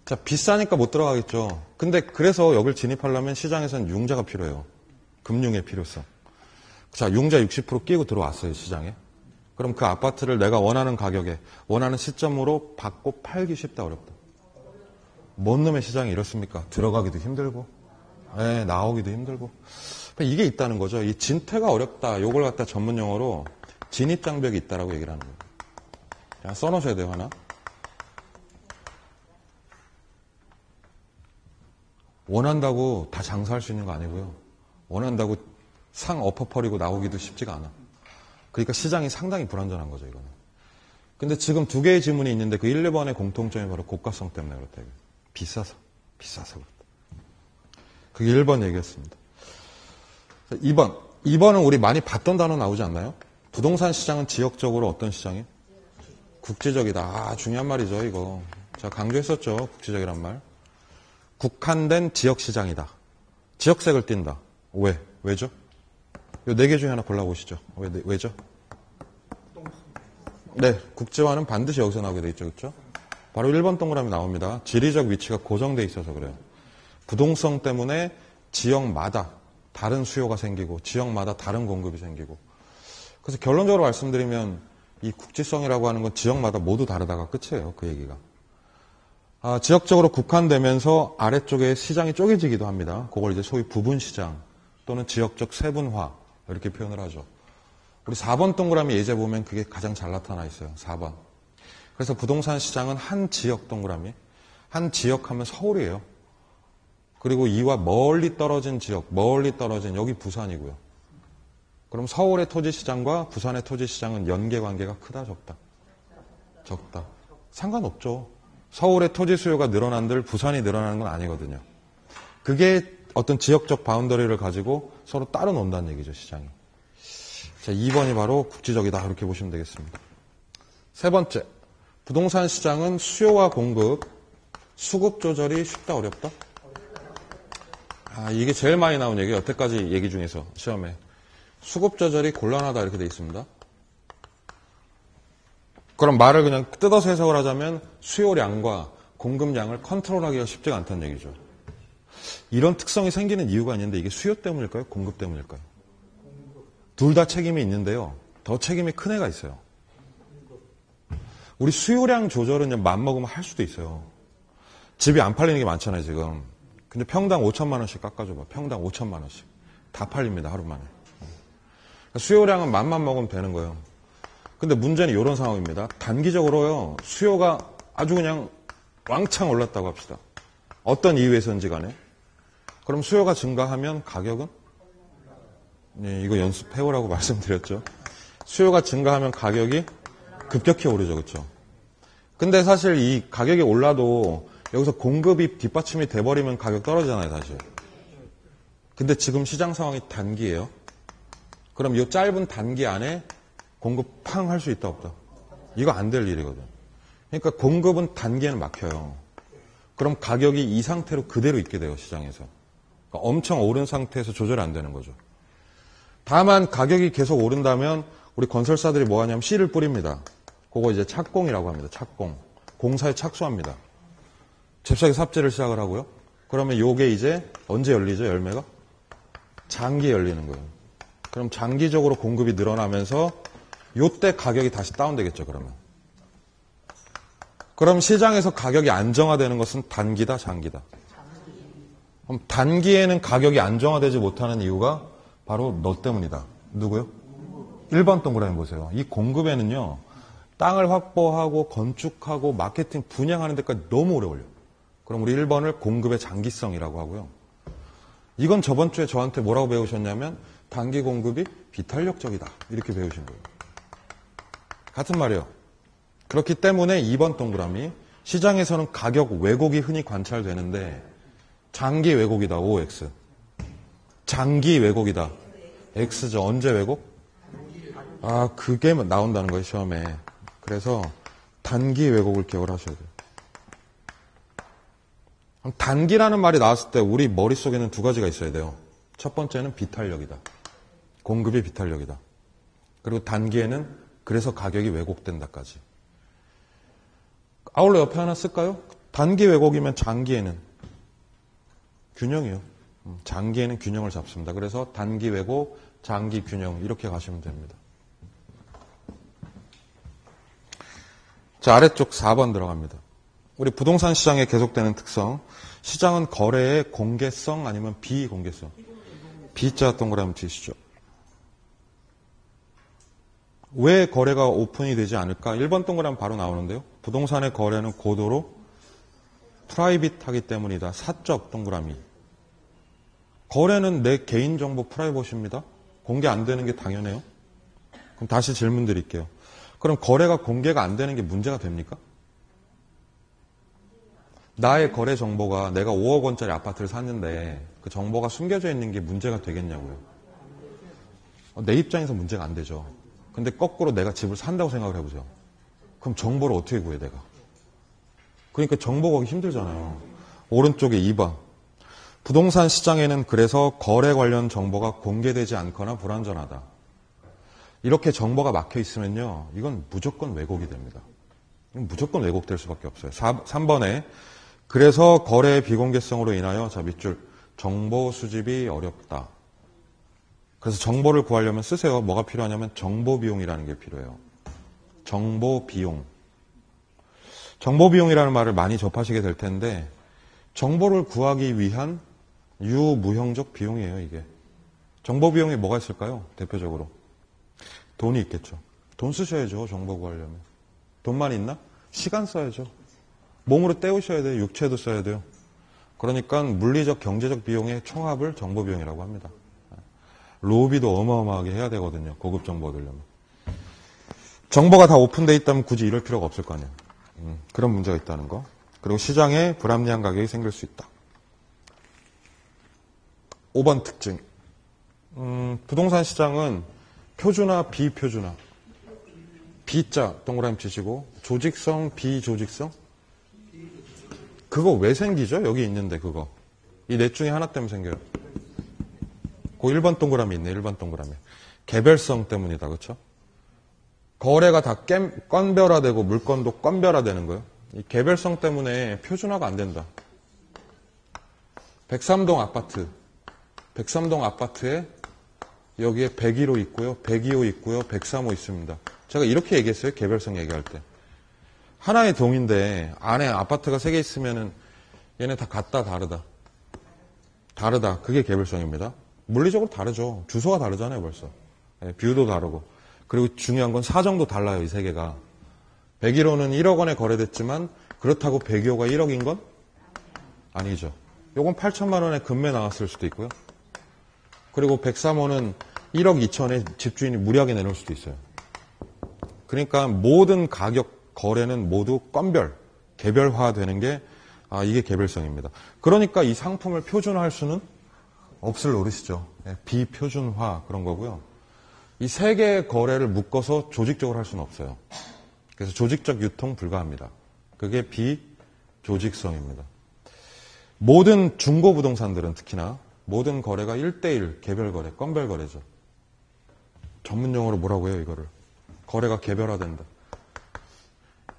자, 비싸니까 못 들어가겠죠. 근데 그래서 여길 진입하려면 시장에서는 융자가 필요해요. 금융의 필요성. 자, 융자 60% 끼고 들어왔어요, 시장에. 그럼 그 아파트를 내가 원하는 가격에, 원하는 시점으로 받고 팔기 쉽다, 어렵다. 뭔 놈의 시장이 이렇습니까? 들어가기도 힘들고, 예, 나오기도 힘들고. 이게 있다는 거죠. 이 진퇴가 어렵다. 요걸 갖다 전문 용어로 진입장벽이 있다라고 얘기를 하는 거예요. 그냥 써놓으셔야 돼요, 하나. 원한다고 다 장사할 수 있는 거 아니고요. 원한다고 상 엎어버리고 나오기도 쉽지가 않아. 그러니까 시장이 상당히 불안전한 거죠, 이거는. 근데 지금 두 개의 지문이 있는데 그 1, 2번의 공통점이 바로 고가성 때문에 그렇다. 비싸서 그렇다. 그게 1번 얘기였습니다. 2번은 우리 많이 봤던 단어 나오지 않나요? 부동산 시장은 지역적으로 어떤 시장이에요? 국지적이다. 아, 중요한 말이죠, 이거. 제가 강조했었죠, 국지적이란 말. 국한된 지역시장이다. 지역색을 띈다. 왜? 왜죠? 요 4개 중에 하나 골라보시죠. 왜죠? 네, 국지화는 반드시 여기서 나오게 돼 있죠. 그렇죠? 바로 1번 동그라미 나옵니다. 지리적 위치가 고정돼 있어서 그래요. 부동성 때문에 지역마다 다른 수요가 생기고 지역마다 다른 공급이 생기고 그래서 결론적으로 말씀드리면 이 국지성이라고 하는 건 지역마다 모두 다르다가 끝이에요. 그 얘기가. 지역적으로 국한되면서 아래쪽에 시장이 쪼개지기도 합니다. 그걸 이제 소위 부분시장 또는 지역적 세분화 이렇게 표현을 하죠. 우리 4번 동그라미 예제 보면 그게 가장 잘 나타나 있어요. 4번. 그래서 부동산 시장은 한 지역 동그라미, 한 지역 하면 서울이에요. 그리고 이와 멀리 떨어진 지역, 멀리 떨어진 여기 부산이고요. 그럼 서울의 토지시장과 부산의 토지시장은 연계관계가 크다, 적다? 적다. 상관없죠. 서울의 토지 수요가 늘어난들 부산이 늘어나는 건 아니거든요. 그게 어떤 지역적 바운더리를 가지고 서로 따로 논다는 얘기죠, 시장이. 자, 2번이 바로 국지적이다. 이렇게 보시면 되겠습니다. 세 번째, 부동산 시장은 수요와 공급, 수급 조절이 쉽다, 어렵다? 이게 제일 많이 나온 얘기예요. 여태까지 얘기 중에서 시험에. 수급 조절이 곤란하다 이렇게 돼 있습니다. 그럼 말을 그냥 뜯어서 해석을 하자면 수요량과 공급량을 컨트롤하기가 쉽지가 않다는 얘기죠. 이런 특성이 생기는 이유가 있는데 이게 수요 때문일까요? 공급 때문일까요? 둘 다 책임이 있는데요. 더 책임이 큰 애가 있어요. 우리 수요량 조절은 맘먹으면 할 수도 있어요. 집이 안 팔리는 게 많잖아요, 지금. 근데 평당 5천만 원씩 깎아줘봐. 평당 5천만 원씩. 다 팔립니다, 하루 만에. 수요량은 맘만 먹으면 되는 거예요. 근데 문제는 이런 상황입니다. 단기적으로요, 수요가 아주 그냥 왕창 올랐다고 합시다. 어떤 이유에서인지 간에. 그럼 수요가 증가하면 가격은? 네, 이거 연습해오라고 말씀드렸죠. 수요가 증가하면 가격이 급격히 오르죠, 그렇죠? 근데 사실 이 가격이 올라도 여기서 공급이 뒷받침이 돼버리면 가격 떨어지잖아요, 사실. 근데 지금 시장 상황이 단기예요. 그럼 이 짧은 단기 안에 공급 팡 할 수 있다, 없다? 이거 안 될 일이거든. 그러니까 공급은 단기에는 막혀요. 그럼 가격이 이 상태로 그대로 있게 돼요, 시장에서. 그러니까 엄청 오른 상태에서 조절이 안 되는 거죠. 다만 가격이 계속 오른다면 우리 건설사들이 뭐 하냐면 씨를 뿌립니다. 그거 이제 착공이라고 합니다. 착공. 공사에 착수합니다. 잽싸게 삽질을 시작을 하고요. 그러면 요게 이제 언제 열리죠, 열매가? 장기에 열리는 거예요. 그럼 장기적으로 공급이 늘어나면서 요때 가격이 다시 다운되겠죠, 그러면. 그럼 시장에서 가격이 안정화되는 것은 단기다, 장기다? 그럼 단기에는 가격이 안정화되지 못하는 이유가 바로 너 때문이다. 누구요? 1번 동그라미 보세요. 이 공급에는요, 땅을 확보하고 건축하고 마케팅 분양하는 데까지 너무 오래 걸려요. 그럼 우리 1번을 공급의 장기성이라고 하고요. 이건 저번 주에 저한테 뭐라고 배우셨냐면 단기 공급이 비탄력적이다. 이렇게 배우신 거예요. 같은 말이에요. 그렇기 때문에 2번 동그라미 시장에서는 가격 왜곡이 흔히 관찰되는데 장기 왜곡이다. OX. 장기 왜곡이다. X죠. 언제 왜곡? 그게 나온다는 거예요, 시험에. 그래서 단기 왜곡을 기억을 하셔야 돼요. 단기라는 말이 나왔을 때 우리 머릿속에는 두 가지가 있어야 돼요. 첫 번째는 비탄력이다. 공급이 비탄력이다. 그리고 단기에는 그래서 가격이 왜곡된다까지. 아울러 옆에 하나 쓸까요? 단기 왜곡이면 장기에는 균형이요. 장기에는 균형을 잡습니다. 그래서 단기 왜곡, 장기 균형 이렇게 가시면 됩니다. 자, 아래쪽 4번 들어갑니다. 우리 부동산 시장에 계속되는 특성. 시장은 거래의 공개성 아니면 비공개성. B자 동그라미 치시죠. 왜 거래가 오픈이 되지 않을까? 1번 동그라미 바로 나오는데요. 부동산의 거래는 고도로 프라이빗하기 때문이다. 사적 동그라미. 거래는 내 개인정보 프라이버시입니다. 공개 안 되는 게 당연해요. 그럼 다시 질문 드릴게요. 그럼 거래가 공개가 안 되는 게 문제가 됩니까? 나의 거래 정보가 내가 5억 원짜리 아파트를 샀는데 그 정보가 숨겨져 있는 게 문제가 되겠냐고요. 내 입장에서 문제가 안 되죠. 근데 거꾸로 내가 집을 산다고 생각을 해보세요. 그럼 정보를 어떻게 구해 내가? 그러니까 정보 구하기 힘들잖아요. 오른쪽에 2번. 부동산 시장에는 그래서 거래 관련 정보가 공개되지 않거나 불완전하다. 이렇게 정보가 막혀 있으면요. 이건 무조건 왜곡이 됩니다. 이건 무조건 왜곡될 수밖에 없어요. 3번에 그래서 거래의 비공개성으로 인하여 자 밑줄 정보 수집이 어렵다. 그래서 정보를 구하려면 쓰세요. 뭐가 필요하냐면 정보 비용이라는 게 필요해요. 정보 비용. 정보 비용이라는 말을 많이 접하시게 될 텐데 정보를 구하기 위한 유무형적 비용이에요, 이게. 정보 비용에 뭐가 있을까요? 대표적으로. 돈이 있겠죠. 돈 쓰셔야죠, 정보 구하려면. 돈만 있나? 시간 써야죠. 몸으로 때우셔야 돼요. 육체도 써야 돼요. 그러니까 물리적, 경제적 비용의 총합을 정보 비용이라고 합니다. 로비도 어마어마하게 해야 되거든요. 고급 정보 얻으려면. 정보가 다 오픈되어 있다면 굳이 이럴 필요가 없을 거 아니에요. 그런 문제가 있다는 거. 그리고 시장에 불합리한 가격이 생길 수 있다. 5번 특징. 부동산 시장은 표준화, 비표준화. B자 동그라미 치시고 조직성, 비조직성. 그거 왜 생기죠? 여기 있는데 그거. 이 넷 중에 하나 때문에 생겨요. 그 1번 동그라미 있네. 1번 동그라미. 개별성 때문이다. 그렇죠? 거래가 다 건별화되고 물건도 건별화되는 거예요. 이 개별성 때문에 표준화가 안 된다. 103동 아파트. 103동 아파트에 여기에 101호 있고요. 102호 있고요. 103호 있습니다. 제가 이렇게 얘기했어요. 개별성 얘기할 때. 하나의 동인데 안에 아파트가 3개 있으면은 얘네 다 같다 다르다. 다르다. 그게 개별성입니다. 물리적으로 다르죠. 주소가 다르잖아요, 벌써. 뷰도 다르고. 그리고 중요한 건 사정도 달라요, 이 3개가. 101호는 1억 원에 거래됐지만 그렇다고 102호가 1억인 건 아니죠. 요건 8천만 원에 금매 나왔을 수도 있고요. 그리고 103호는 1억 2천에 집주인이 무리하게 내놓을 수도 있어요. 그러니까 모든 가격 거래는 모두 건별, 개별화되는 게 이게 개별성입니다. 그러니까 이 상품을 표준화할 수는 없을 노릇이죠. 비표준화 그런 거고요. 이 3개의 거래를 묶어서 조직적으로 할 수는 없어요. 그래서 조직적 유통 불가합니다. 그게 비조직성입니다. 모든 중고부동산들은 특히나 모든 거래가 1대1 개별거래, 건별거래죠. 전문용어로 뭐라고 해요, 이거를? 거래가 개별화된다.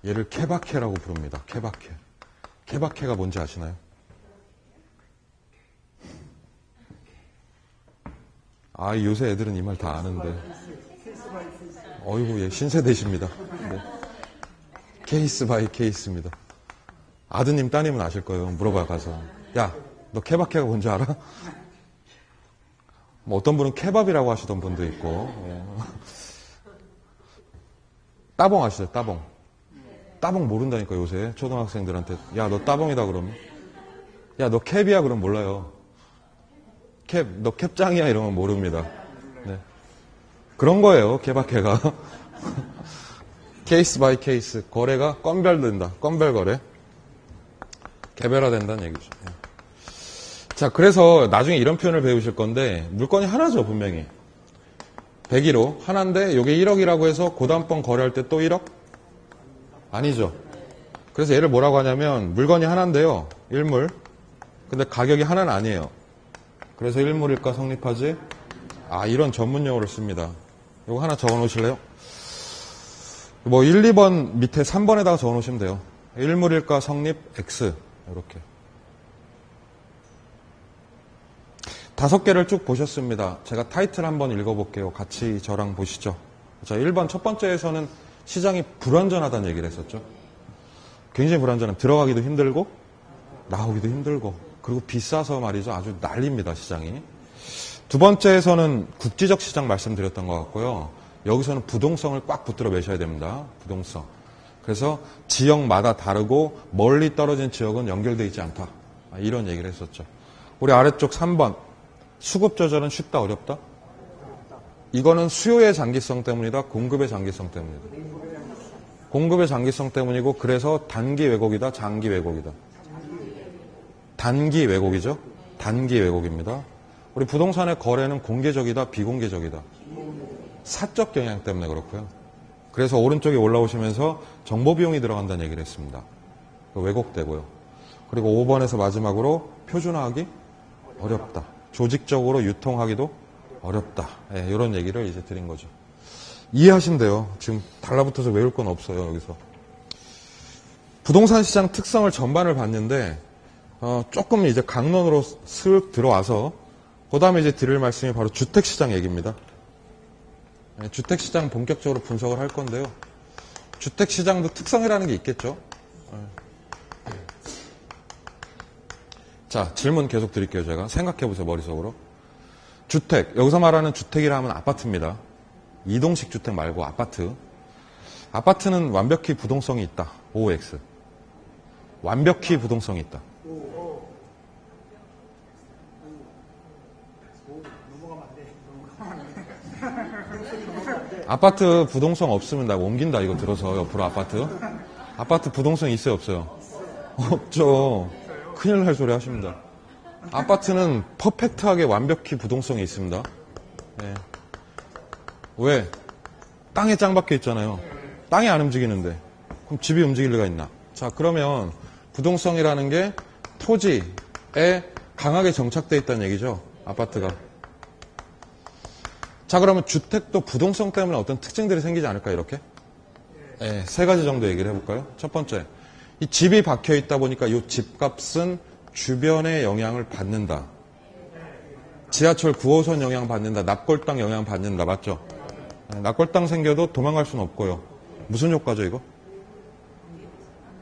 얘를 케바케라고 부릅니다. 케바케. 케바케가 뭔지 아시나요? 요새 애들은 이 말 다 아는데. 어이구, 얘 신세대십니다. 네. 케이스 바이 케이스입니다. 아드님, 따님은 아실 거예요. 물어봐 가서. 야, 너 케바케가 뭔지 알아? 뭐 어떤 분은 케밥이라고 하시던 분도 있고. 따봉 아시죠? 따봉. 따봉 모른다니까 요새 초등학생들한테. 야, 너 따봉이다 그러면. 야, 너 캡이야 그러면 몰라요. 캡, 너 캡장이야 이러면 모릅니다. 네. 그런 거예요, 케바케가. 케이스 바이 케이스. 거래가 건별된다. 건별 거래. 개별화된다는 얘기죠. 자, 그래서 나중에 이런 표현을 배우실 건데, 물건이 하나죠, 분명히. 101호. 하나인데, 이게 1억이라고 해서 고단번 거래할 때 또 1억? 아니죠. 그래서 얘를 뭐라고 하냐면, 물건이 하나인데요. 일물. 근데 가격이 하나는 아니에요. 그래서 일물일가 성립하지? 아, 이런 전문 용어를 씁니다. 이거 하나 적어 놓으실래요? 뭐 1, 2번 밑에 3번에다가 적어 놓으시면 돼요. 일물일가 성립 X. 이렇게. 5개를 쭉 보셨습니다. 제가 타이틀 한번 읽어볼게요. 같이 저랑 보시죠. 자, 1번 첫 번째에서는 시장이 불완전하다는 얘기를 했었죠. 굉장히 불완전한. 들어가기도 힘들고 나오기도 힘들고 그리고 비싸서 말이죠. 아주 난립니다. 시장이. 두 번째에서는 국지적 시장 말씀드렸던 것 같고요. 여기서는 부동성을 꽉 붙들어 매셔야 됩니다. 부동성. 그래서 지역마다 다르고 멀리 떨어진 지역은 연결되어 있지 않다. 이런 얘기를 했었죠. 우리 아래쪽 3번. 수급 조절은 쉽다 어렵다? 이거는 수요의 장기성 때문이다. 공급의 장기성 때문이다. 공급의 장기성 때문이고 그래서 단기 왜곡이다. 장기 왜곡이다. 단기 왜곡이죠. 단기 왜곡입니다. 우리 부동산의 거래는 공개적이다. 비공개적이다. 사적 경향 때문에 그렇고요. 그래서 오른쪽에 올라오시면서 정보 비용이 들어간다는 얘기를 했습니다. 왜곡되고요. 그리고 5번에서 마지막으로 표준화하기 어렵다. 조직적으로 유통하기도 어렵다. 네, 이런 얘기를 이제 드린 거죠. 이해하시면 돼요. 지금 달라붙어서 외울 건 없어요. 여기서. 부동산 시장 특성을 전반을 봤는데 조금 이제 강론으로 슥 들어와서 그 다음에 이제 드릴 말씀이 바로 주택시장 얘기입니다. 네, 주택시장 본격적으로 분석을 할 건데요. 주택시장도 특성이라는 게 있겠죠. 자, 질문 계속 드릴게요. 제가 생각해보세요. 머릿속으로. 주택, 여기서 말하는 주택이라 하면 아파트입니다. 이동식 주택 말고 아파트. 아파트는 완벽히 부동성이 있다. OX. 완벽히 부동성이 있다. 아파트 부동성 없으면 나 옮긴다. 이거 들어서 옆으로 아파트. 아파트 부동성 있어요 없어요? 없죠. 큰일 날 소리 하십니다. 아파트는 퍼펙트하게 완벽히 부동성이 있습니다. 네. 왜? 땅에 짱 박혀 있잖아요. 땅이 안 움직이는데. 그럼 집이 움직일 리가 있나? 자, 그러면 부동성이라는 게 토지에 강하게 정착되어 있다는 얘기죠. 아파트가. 자, 그러면 주택도 부동성 때문에 어떤 특징들이 생기지 않을까, 이렇게? 네, 3가지 정도 얘기를 해볼까요? 첫 번째. 이 집이 박혀 있다 보니까 이 집값은 주변의 영향을 받는다. 지하철 9호선 영향 받는다. 납골당 영향 받는다. 맞죠? 네, 납골당 생겨도 도망갈 수는 없고요. 무슨 효과죠, 이거?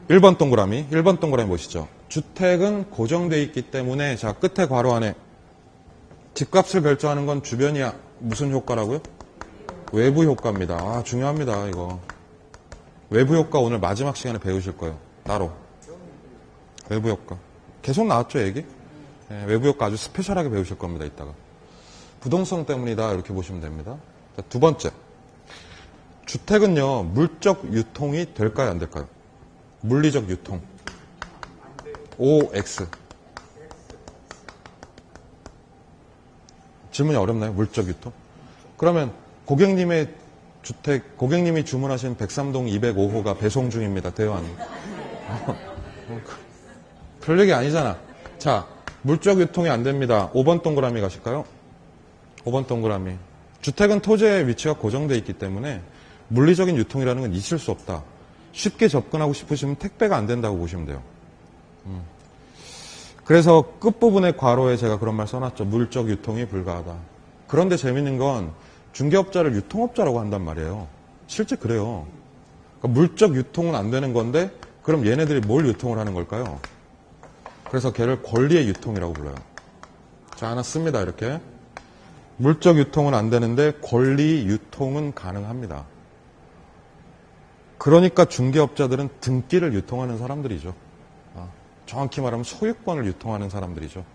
1번 동그라미. 1번 동그라미 보시죠. 주택은 고정되어 있기 때문에 자, 끝에 괄호 안에 집값을 결정하는 건 주변이야. 무슨 효과라고요? 외부 효과입니다. 아, 중요합니다, 이거. 외부 효과 오늘 마지막 시간에 배우실 거예요. 따로. 외부 효과. 계속 나왔죠, 얘기? 네, 외부 효과 아주 스페셜하게 배우실 겁니다, 이따가. 부동성 때문이다, 이렇게 보시면 됩니다. 자, 두 번째. 주택은요, 물적 유통이 될까요, 안 될까요? 물리적 유통. OX. 질문이 어렵나요? 물적 유통? 그러면 고객님의 주택, 고객님이 주문하신 103동 205호가 배송 중입니다. 대환. 별 얘기 아니잖아. 자, 물적 유통이 안 됩니다. 5번 동그라미 가실까요? 5번 동그라미. 주택은 토지의 위치가 고정되어 있기 때문에 물리적인 유통이라는 건 있을 수 없다. 쉽게 접근하고 싶으시면 택배가 안 된다고 보시면 돼요. 그래서 끝부분의 괄호에 제가 그런 말 써놨죠. 물적 유통이 불가하다. 그런데 재밌는 건 중개업자를 유통업자라고 한단 말이에요. 실제 그래요. 그러니까 물적 유통은 안 되는 건데 그럼 얘네들이 뭘 유통을 하는 걸까요? 그래서 걔를 권리의 유통이라고 불러요. 자, 하나 씁니다. 이렇게. 물적 유통은 안 되는데 권리 유통은 가능합니다. 그러니까 중개업자들은 등기를 유통하는 사람들이죠. 정확히 말하면 소유권을 유통하는 사람들이죠.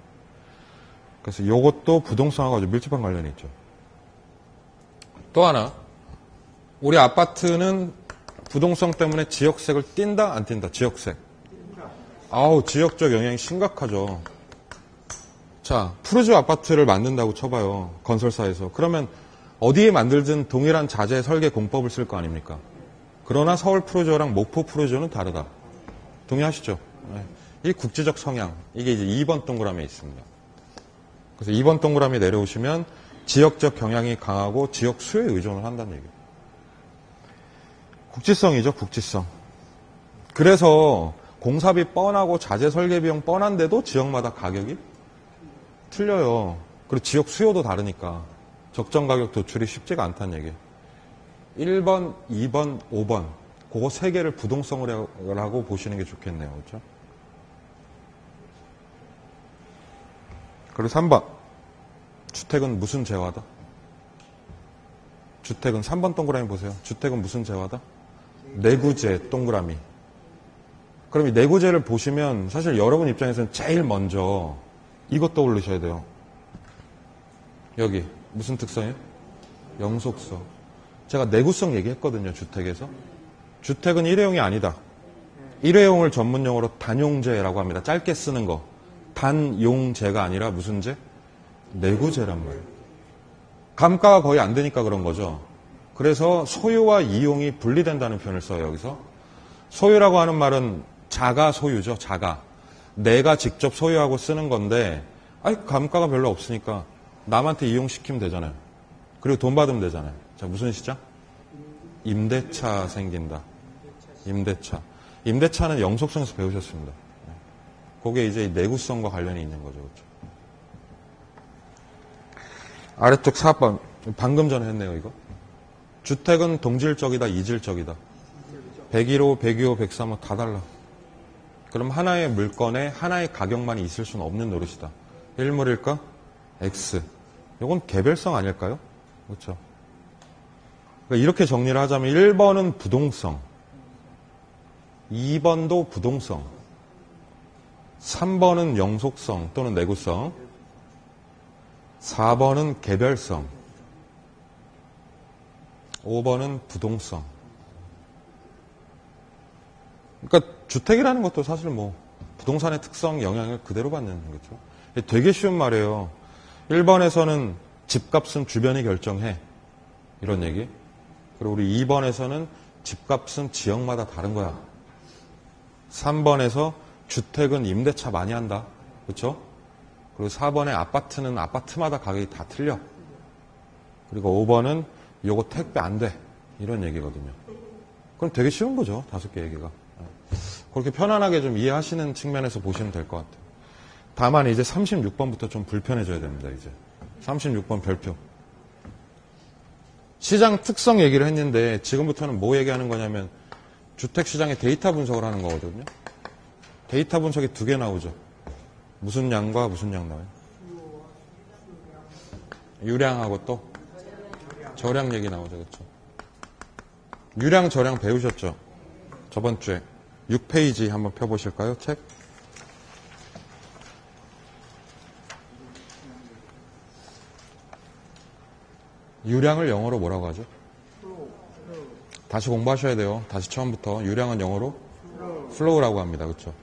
그래서 이것도 부동산하고 아주 밀접한 관련이 있죠. 또 하나, 우리 아파트는 부동성 때문에 지역색을 띈다, 안 띈다? 지역색. 아우, 지역적 영향이 심각하죠. 자, 푸르주 아파트를 만든다고 쳐봐요. 건설사에서. 그러면 어디에 만들든 동일한 자재 설계 공법을 쓸 거 아닙니까? 그러나 서울 푸르주랑 목포 푸르주는 다르다. 동의하시죠? 네. 이 국지적 성향. 이게 이제 2번 동그라미에 있습니다. 그래서 2번 동그라미 내려오시면 지역적 경향이 강하고 지역 수요에 의존을 한다는 얘기예요. 국지성이죠, 국지성. 그래서 공사비 뻔하고 자재 설계 비용 뻔한데도 지역마다 가격이 틀려요. 그리고 지역 수요도 다르니까 적정 가격 도출이 쉽지가 않다는 얘기예요. 1번, 2번, 5번 그거 세 개를 부동성이라고 보시는 게 좋겠네요. 그렇죠? 그리고 3번. 주택은 무슨 재화다? 주택은 3번 동그라미 보세요. 주택은 무슨 재화다? 내구재 동그라미. 그럼 이 내구재를 보시면 사실 여러분 입장에서는 제일 먼저 이것 떠올리셔야 돼요. 여기 무슨 특성이에요? 영속성. 제가 내구성 얘기했거든요. 주택에서. 주택은 일회용이 아니다. 일회용을 전문용어로 단용재라고 합니다. 짧게 쓰는 거. 단용재가 아니라 무슨 재? 내구재란 말이에요. 감가가 거의 안 되니까 그런 거죠. 그래서 소유와 이용이 분리된다는 표현을 써요. 여기서. 소유라고 하는 말은 자가 소유죠. 자가. 내가 직접 소유하고 쓰는 건데 감가가 별로 없으니까 남한테 이용시키면 되잖아요. 그리고 돈 받으면 되잖아요. 자, 무슨 시장? 임대차 생긴다. 임대차. 임대차는 영속성에서 배우셨습니다. 그게 이제 내구성과 관련이 있는 거죠. 그렇죠? 아래쪽 4번. 방금 전에 했네요, 이거. 주택은 동질적이다, 이질적이다. 101호, 102호, 103호 다 달라. 그럼 하나의 물건에 하나의 가격만 있을 수는 없는 노릇이다. 1물일까? X. 이건 개별성 아닐까요? 그렇죠? 그러니까 이렇게 정리를 하자면 1번은 부동성, 2번도 부동성, 3번은 영속성 또는 내구성, 4번은 개별성, 5번은 부동성. 그러니까 주택이라는 것도 사실 뭐 부동산의 특성, 영향을 그대로 받는 거죠. 되게 쉬운 말이에요. 1번에서는 집값은 주변이 결정해. 이런 얘기. 그리고 우리 2번에서는 집값은 지역마다 다른 거야. 3번에서 주택은 임대차 많이 한다. 그렇죠? 그리고 4번에 아파트는 아파트마다 가격이 다 틀려. 그리고 5번은 요거 택배 안 돼. 이런 얘기거든요. 그럼 되게 쉬운 거죠. 5개 얘기가. 그렇게 편안하게 좀 이해하시는 측면에서 보시면 될 것 같아요. 다만 이제 36번부터 좀 불편해져야 됩니다. 이제 36번 별표. 시장 특성 얘기를 했는데 지금부터는 뭐 얘기하는 거냐면 주택시장의 데이터 분석을 하는 거거든요. 데이터 분석이 2개 나오죠. 무슨 양과 무슨 양 나와요? 유량하고 또 저량 얘기 나오죠. 그렇죠? 유량, 저량 배우셨죠? 저번 주에 6페이지 한번 펴보실까요? 책. 유량을 영어로 뭐라고 하죠? 다시 공부하셔야 돼요. 다시 처음부터. 유량은 영어로 flow라고 합니다. 그렇죠?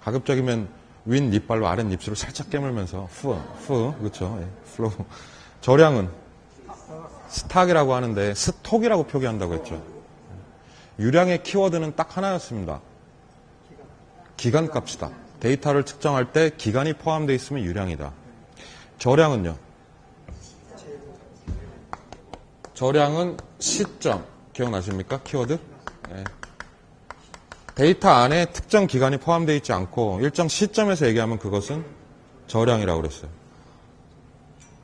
가급적이면 윗 립발로 아랫 립술을 살짝 깨물면서 그렇죠? flow. 저량은 스탁이라고 하는데 스톡이라고 표기한다고 했죠. 유량의 키워드는 딱 하나였습니다. 기간값이다. 데이터를 측정할 때 기간이 포함되어 있으면 유량이다. 저량은요? 저량은 시점. 기억나십니까? 키워드? 네. 데이터 안에 특정 기간이 포함되어 있지 않고 일정 시점에서 얘기하면 그것은 저량이라고 그랬어요.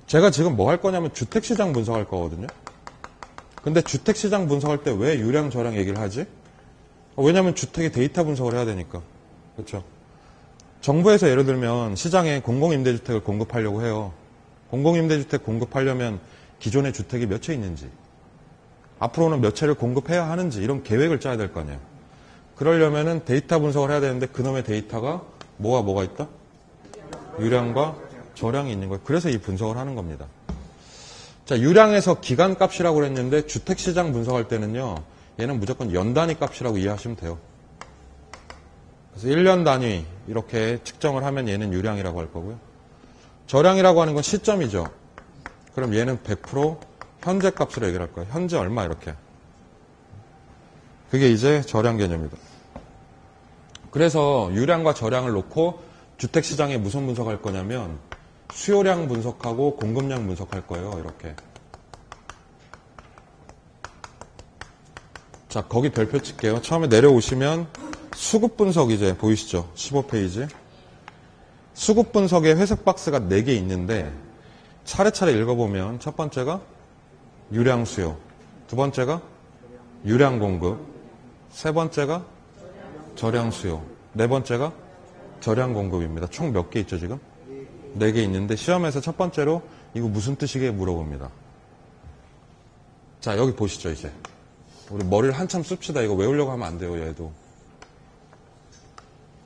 제가 지금 뭐 할 거냐면 주택시장 분석할 거거든요. 근데 주택시장 분석할 때 왜 유량, 저량 얘기를 하지? 왜냐하면 주택의 데이터 분석을 해야 되니까. 그렇죠? 정부에서 예를 들면 시장에 공공임대주택을 공급하려고 해요. 공공임대주택 공급하려면 기존의 주택이 몇 채 있는지, 앞으로는 몇 채를 공급해야 하는지 이런 계획을 짜야 될 거 아니에요. 그러려면은 데이터 분석을 해야 되는데 그놈의 데이터가 뭐가 있다? 유량과 저량이 있는 거예요. 그래서 이 분석을 하는 겁니다. 자, 유량에서 기간값이라고 그랬는데 주택시장 분석할 때는요. 얘는 무조건 연단위 값이라고 이해하시면 돼요. 그래서 1년 단위 이렇게 측정을 하면 얘는 유량이라고 할 거고요. 저량이라고 하는 건 시점이죠. 그럼 얘는 100% 현재 값으로 얘기를 할 거예요. 현재 얼마 이렇게. 그게 이제 저량 개념이다. 그래서 유량과 저량을 놓고 주택시장에 무슨 분석할 거냐면 수요량 분석하고 공급량 분석할 거예요. 이렇게. 자, 거기 별표 칠게요. 처음에 내려오시면 수급 분석 이제 보이시죠? 15페이지. 수급 분석에 회색 박스가 4개 있는데 차례차례 읽어보면 첫 번째가 유량 수요, 두 번째가 유량 공급, 세 번째가 저량 수요, 네 번째가 저량 공급입니다. 총 몇 개 있죠 지금? 4개 있는데 시험에서 첫 번째로 이거 무슨 뜻이게 물어봅니다. 자, 여기 보시죠 이제. 우리 머리를 한참 씁시다. 이거 외우려고 하면 안 돼요 얘도.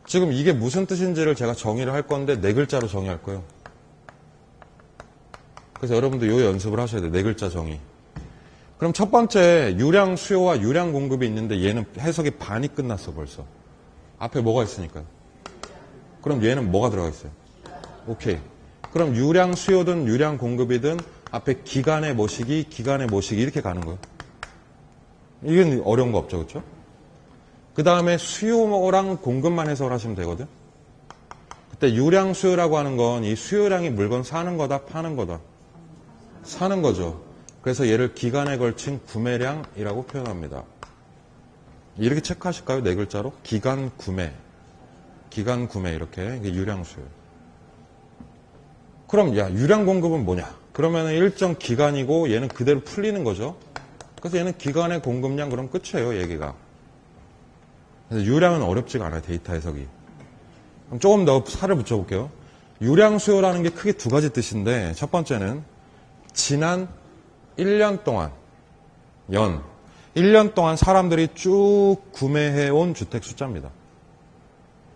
지금 이게 무슨 뜻인지를 제가 정의를 할 건데 4글자로 정의할 거예요. 그래서 여러분도 요 연습을 하셔야 돼요. 4글자 정의. 그럼 첫 번째 유량 수요와 유량 공급이 있는데 얘는 해석이 반이 끝났어 벌써. 앞에 뭐가 있으니까요. 그럼 얘는 뭐가 들어가 있어요? 오케이. 그럼 유량 수요든 유량 공급이든 앞에 기간의 뭐시기, 기간의 뭐시기 이렇게 가는 거예요. 이건 어려운 거 없죠. 그렇죠? 그 다음에 수요랑 공급만 해석을 하시면 되거든. 그때 유량 수요라고 하는 건 이 수요량이 물건 사는 거다 파는 거다. 사는 거죠. 그래서 얘를 기간에 걸친 구매량이라고 표현합니다. 이렇게 체크하실까요? 4글자로? 기간 구매. 기간 구매 이렇게. 이게 유량 수요. 그럼 야 유량 공급은 뭐냐? 그러면 일정 기간이고 얘는 그대로 풀리는 거죠. 그래서 얘는 기간의 공급량 그럼 끝이에요. 얘기가. 그래서 유량은 어렵지가 않아요. 데이터 해석이. 그럼 조금 더 살을 붙여볼게요. 유량 수요라는 게 크게 2가지 뜻인데 첫 번째는 지난 1년 동안 1년 동안 사람들이 쭉 구매해온 주택 숫자입니다.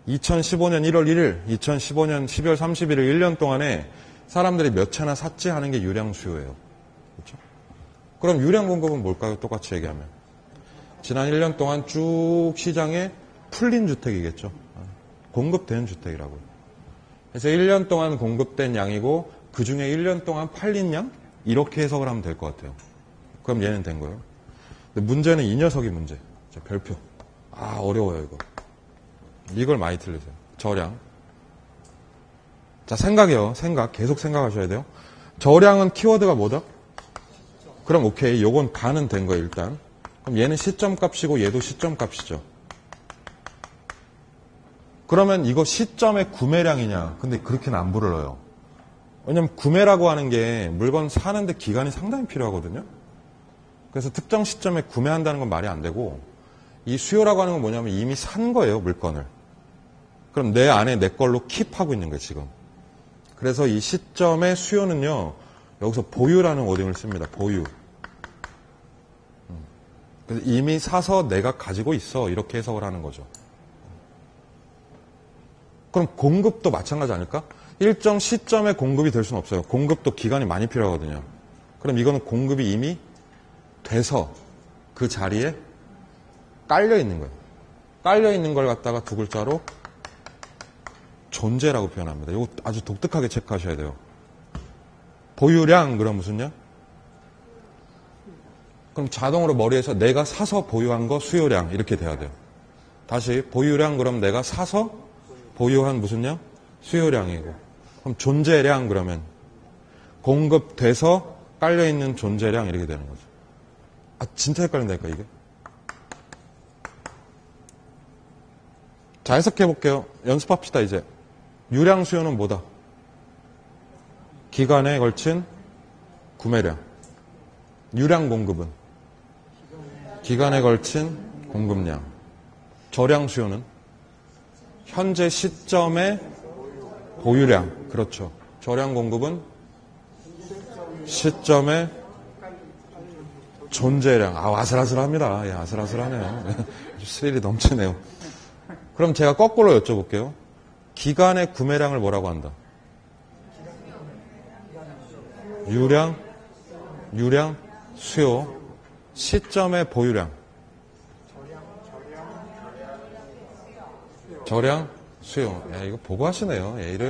2015년 1월 1일, 2015년 12월 31일 1년 동안에 사람들이 몇 채나 샀지 하는 게 유량 수요예요. 그렇죠? 그럼 유량 공급은 뭘까요? 똑같이 얘기하면. 지난 1년 동안 쭉 시장에 풀린 주택이겠죠. 공급된 주택이라고요. 그래서 1년 동안 공급된 양이고 그 중에 1년 동안 팔린 양? 이렇게 해석을 하면 될 것 같아요. 그럼 얘는 된 거예요. 근데 문제는 이 녀석이 문제. 자, 별표. 아, 어려워요, 이거. 이걸 많이 틀리세요. 저량. 자, 생각이요. 생각. 계속 생각하셔야 돼요. 저량은 키워드가 뭐다? 그럼 오케이. 요건 반은 된 거예요, 일단. 그럼 얘는 시점 값이고 얘도 시점 값이죠. 그러면 이거 시점의 구매량이냐? 근데 그렇게는 안 불러요. 왜냐면 구매라고 하는 게 물건 사는데 기간이 상당히 필요하거든요. 그래서 특정 시점에 구매한다는 건 말이 안 되고 이 수요라고 하는 건 뭐냐면 이미 산 거예요, 물건을. 그럼 내 안에 내 걸로 킵하고 있는 거예요, 지금. 그래서 이 시점의 수요는요. 여기서 보유라는 워딩을 씁니다. 보유. 그래서 이미 사서 내가 가지고 있어. 이렇게 해석을 하는 거죠. 그럼 공급도 마찬가지 아닐까? 일정 시점에 공급이 될 수는 없어요. 공급도 기간이 많이 필요하거든요. 그럼 이거는 공급이 이미 돼서 그 자리에 깔려 있는 거예요. 깔려 있는 걸 갖다가 2글자로 존재라고 표현합니다. 이거 아주 독특하게 체크하셔야 돼요. 보유량 그럼 무슨 양? 그럼 자동으로 머리에서 내가 사서 보유한 거 수요량 이렇게 돼야 돼요. 다시 보유량 그럼 내가 사서 보유한 무슨 양? 수요량이고. 그럼 존재량 그러면 공급돼서 깔려있는 존재량 이렇게 되는 거죠. 아 진짜 헷갈린다니까 이게. 자 해석해 볼게요. 연습합시다 이제. 유량 수요는 뭐다? 기간에 걸친 구매량. 유량 공급은? 기간에 걸친 공급량. 저량 수요는? 현재 시점의 보유량. 그렇죠. 저량 공급은? 시점의 존재량. 아, 아슬아슬합니다. 예, 아슬아슬하네요. 스릴이 넘치네요. 그럼 제가 거꾸로 여쭤볼게요. 기간의 구매량을 뭐라고 한다? 유량, 수요, 시점의 보유량. 저량, 수요. 야, 이거 보고 하시네요. 예, 이거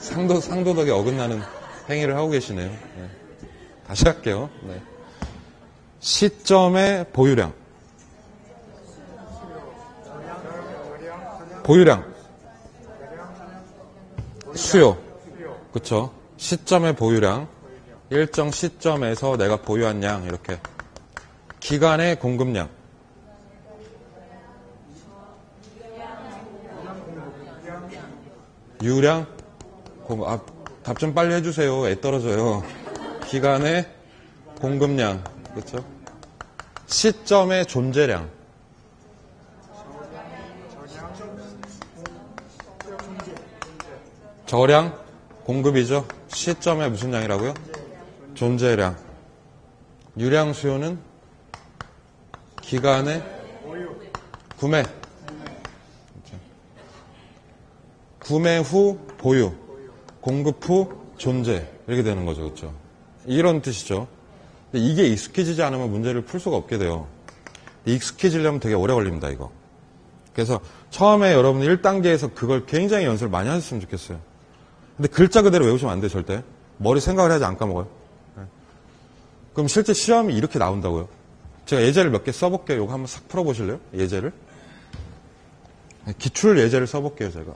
상도덕에 어긋나는 행위를 하고 계시네요. 네. 다시 할게요. 네. 시점의 보유량. 보유량. 수요. 그쵸. 시점의 보유량. 일정 시점에서 내가 보유한 양, 이렇게. 기간의 공급량. 유량. 답 좀 빨리 해주세요. 애 떨어져요. 기간의 공급량. 그쵸. 시점의 존재량. 저량, 공급이죠. 시점의 무슨 양이라고요? 존재량. 유량 수요는 기간의 구매. 구매 후 보유. 공급 후 존재. 이렇게 되는 거죠. 그렇죠? 이런 뜻이죠. 근데 이게 익숙해지지 않으면 문제를 풀 수가 없게 돼요. 익숙해지려면 되게 오래 걸립니다, 이거. 그래서 처음에 여러분 1단계에서 그걸 굉장히 연습을 많이 하셨으면 좋겠어요. 근데 글자 그대로 외우시면 안 돼요, 절대. 머리 생각을 해야지 안 까먹어요. 네. 그럼 실제 시험이 이렇게 나온다고요. 제가 예제를 몇 개 써볼게요. 이거 한번 싹 풀어보실래요? 예제를. 기출 예제를 써볼게요, 제가.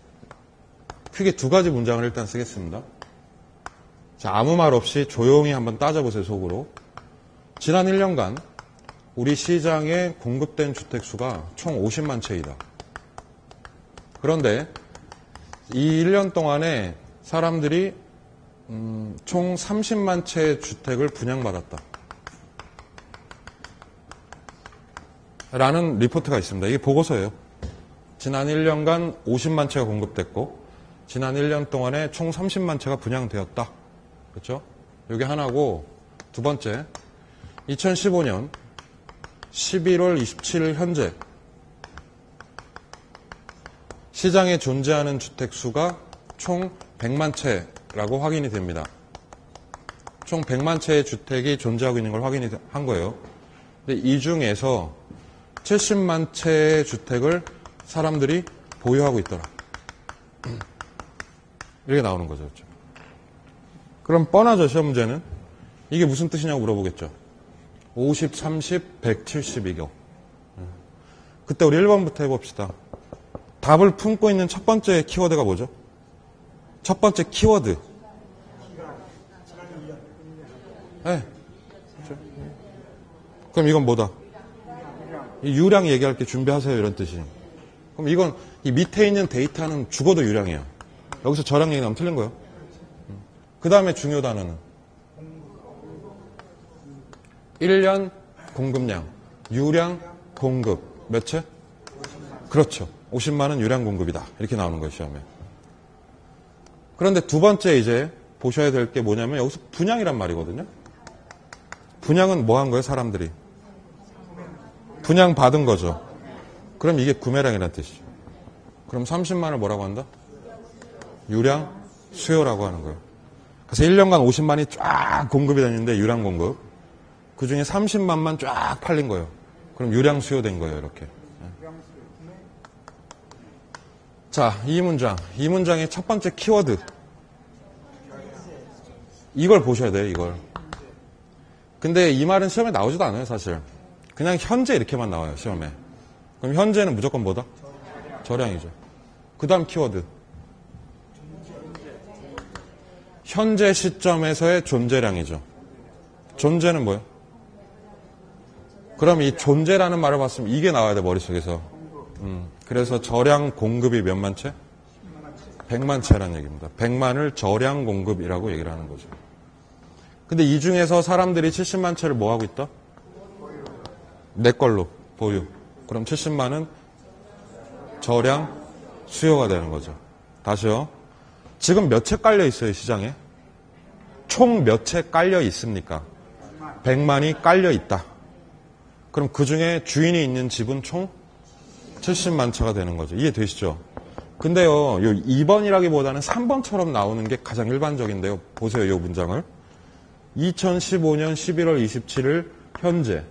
크게 두 가지 문장을 일단 쓰겠습니다. 자, 아무 말 없이 조용히 한번 따져보세요, 속으로. 지난 1년간 우리 시장에 공급된 주택수가 총 50만 채이다. 그런데 이 1년 동안에 사람들이 총 30만 채의 주택을 분양받았다. 라는 리포트가 있습니다. 이게 보고서예요. 지난 1년간 50만 채가 공급됐고 지난 1년 동안에 총 30만 채가 분양되었다. 그렇죠? 이게 하나고 두 번째 2015년 11월 27일 현재 시장에 존재하는 주택수가 총 100만 채라고 확인이 됩니다. 총 100만 채의 주택이 존재하고 있는 걸 확인이 한 거예요. 근데 이 중에서 70만 채의 주택을 사람들이 보유하고 있더라. 이렇게 나오는 거죠. 그렇죠? 그럼 뻔하죠, 시험 문제는. 이게 무슨 뜻이냐고 물어보겠죠. 50, 30, 172경. 그때 우리 1번부터 해봅시다. 답을 품고 있는 첫 번째 키워드가 뭐죠? 첫 번째 키워드. 네. 그렇죠? 그럼 이건 뭐다? 이 유량 얘기할 게 준비하세요, 이런 뜻이. 그럼 이건 이 밑에 있는 데이터는 죽어도 유량이에요. 여기서 저량 얘기 나오면 틀린 거예요. 그 다음에 중요 단어는 1년 공급량, 유량 공급. 몇 채? 그렇죠. 50만은 유량 공급이다. 이렇게 나오는 거예요, 시험에. 그런데 두 번째 이제 보셔야 될 게 뭐냐면 여기서 분양이란 말이거든요. 분양은 뭐 한 거예요, 사람들이? 분양 받은 거죠. 그럼 이게 구매량이라는 뜻이죠. 그럼 30만을 뭐라고 한다? 유량 수요라고 하는 거예요. 그래서 1년간 50만이 쫙 공급이 됐는데 유량 공급. 그 중에 30만만 쫙 팔린 거예요. 그럼 유량 수요된 거예요, 이렇게. 자, 이 문장의 첫 번째 키워드. 이걸 보셔야 돼요, 이걸. 근데 이 말은 시험에 나오지도 않아요, 사실. 그냥 현재 이렇게만 나와요, 시험에. 그럼 현재는 무조건 뭐다? 저량이죠. 그 다음 키워드. 현재 시점에서의 존재량이죠. 존재는 뭐예요? 그럼 이 존재라는 말을 봤으면 이게 나와야 돼, 머릿속에서. 그래서 저량 공급이 몇만 채? 100만 채라는 얘기입니다. 100만을 저량 공급이라고 얘기를 하는 거죠. 근데 이 중에서 사람들이 70만 채를 뭐 하고 있다? 내 걸로 보유. 그럼 70만은 저량 수요가 되는 거죠. 다시요. 지금 몇 채 깔려 있어요, 시장에? 총 몇 채 깔려 있습니까? 100만이 깔려 있다. 그럼 그 중에 주인이 있는 집은 총 70만 채가 되는 거죠. 이해되시죠? 근데요, 요 2번이라기보다는 3번처럼 나오는 게 가장 일반적인데요. 보세요, 이 문장을. 2015년 11월 27일 현재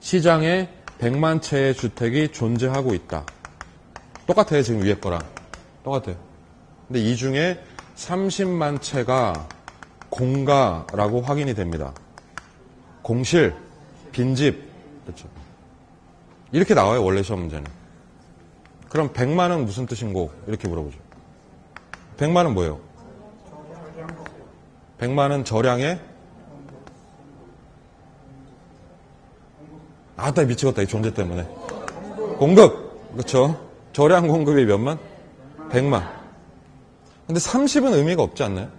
시장에 100만 채의 주택이 존재하고 있다. 똑같아요, 지금 위에 거랑. 똑같아요. 근데 이 중에 30만 채가 공가라고 확인이 됩니다. 공실, 빈집, 그렇죠. 이렇게 나와요, 원래 시험 문제는. 그럼 100만은 무슨 뜻인고? 이렇게 물어보죠. 100만은 뭐예요? 100만은 저량의 아따 미치겠다, 이 존재 때문에. 공급, 그렇죠. 저량 공급이 몇만? 100만. 근데 30은 의미가 없지 않나요?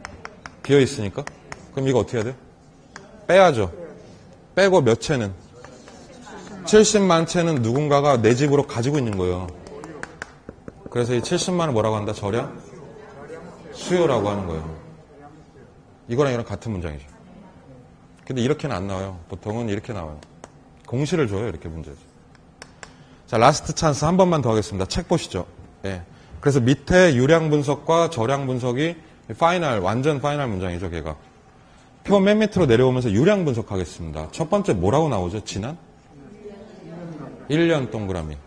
비어 있으니까. 그럼 이거 어떻게 해야 돼요? 빼야죠. 빼고 몇 채는? 70만 채는 누군가가 내 집으로 가지고 있는 거예요. 그래서 이 70만을 뭐라고 한다? 저량? 수요라고 하는 거예요. 이거랑 이거랑 같은 문장이죠. 근데 이렇게는 안 나와요. 보통은 이렇게 나와요. 공시를 줘요. 이렇게 문제죠. 자, 라스트 찬스 한 번만 더 하겠습니다. 책 보시죠. 예. 그래서 밑에 유량 분석과 저량 분석이 파이널, 완전 파이널 문장이죠, 걔가. 표 맨 밑으로 내려오면서 유량 분석하겠습니다. 첫 번째 뭐라고 나오죠? 지난? 1년 동그라미.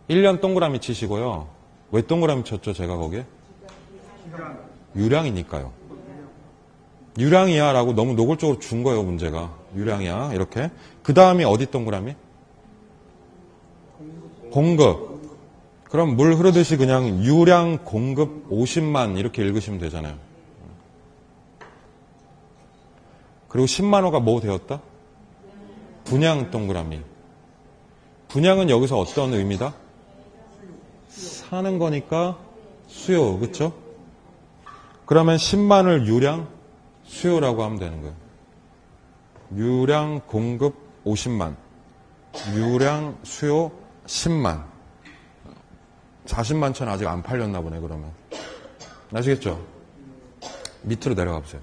1년 동그라미 치시고요. 왜 동그라미 쳤죠, 제가 거기에? 유량이니까요. 유량이야 라고 너무 노골적으로 준 거예요, 문제가. 유량이야, 이렇게. 그 다음이 어디 동그라미? 공급. 그럼 물 흐르듯이 그냥 유량 공급 50만 이렇게 읽으시면 되잖아요. 그리고 10만 호가 뭐 되었다? 분양 동그라미. 분양은 여기서 어떤 의미다? 사는 거니까 수요, 그렇죠? 그러면 10만을 유량, 수요라고 하면 되는 거예요. 유량 공급 50만, 유량 수요 10만. 40만 채는 아직 안 팔렸나 보네, 그러면. 아시겠죠? 밑으로 내려가 보세요.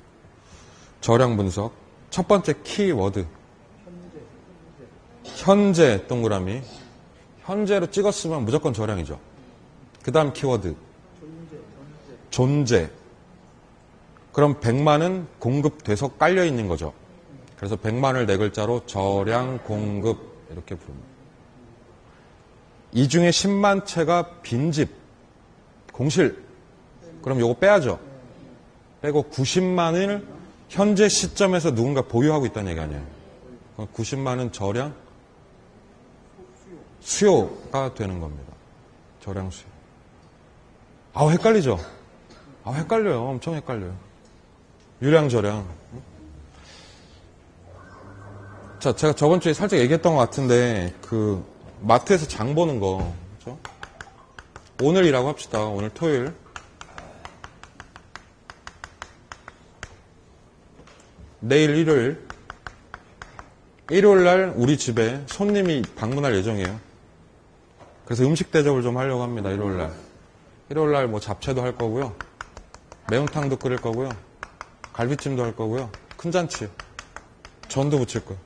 저량 분석. 첫 번째 키워드. 현재 동그라미. 현재로 찍었으면 무조건 저량이죠. 그 다음 키워드. 존재. 그럼 100만은 공급돼서 깔려있는 거죠. 그래서 100만을 네 글자로 저량 공급 이렇게 부릅니다. 이 중에 10만 채가 빈집, 공실. 그럼 요거 빼야죠. 빼고 90만을 현재 시점에서 누군가 보유하고 있다는 얘기 아니에요. 90만은 저량 수요가 되는 겁니다. 저량 수요. 헷갈리죠? 헷갈려요. 엄청 헷갈려요. 유량, 저량. 자, 제가 저번 주에 살짝 얘기했던 것 같은데, 마트에서 장 보는 거, 그렇죠? 오늘이라고 합시다. 오늘 토요일. 내일 일요일. 일요일 날 우리 집에 손님이 방문할 예정이에요. 그래서 음식 대접을 좀 하려고 합니다. 일요일 날. 일요일 날 뭐 잡채도 할 거고요. 매운탕도 끓일 거고요. 갈비찜도 할 거고요. 큰 잔치. 전도 부칠 거예요.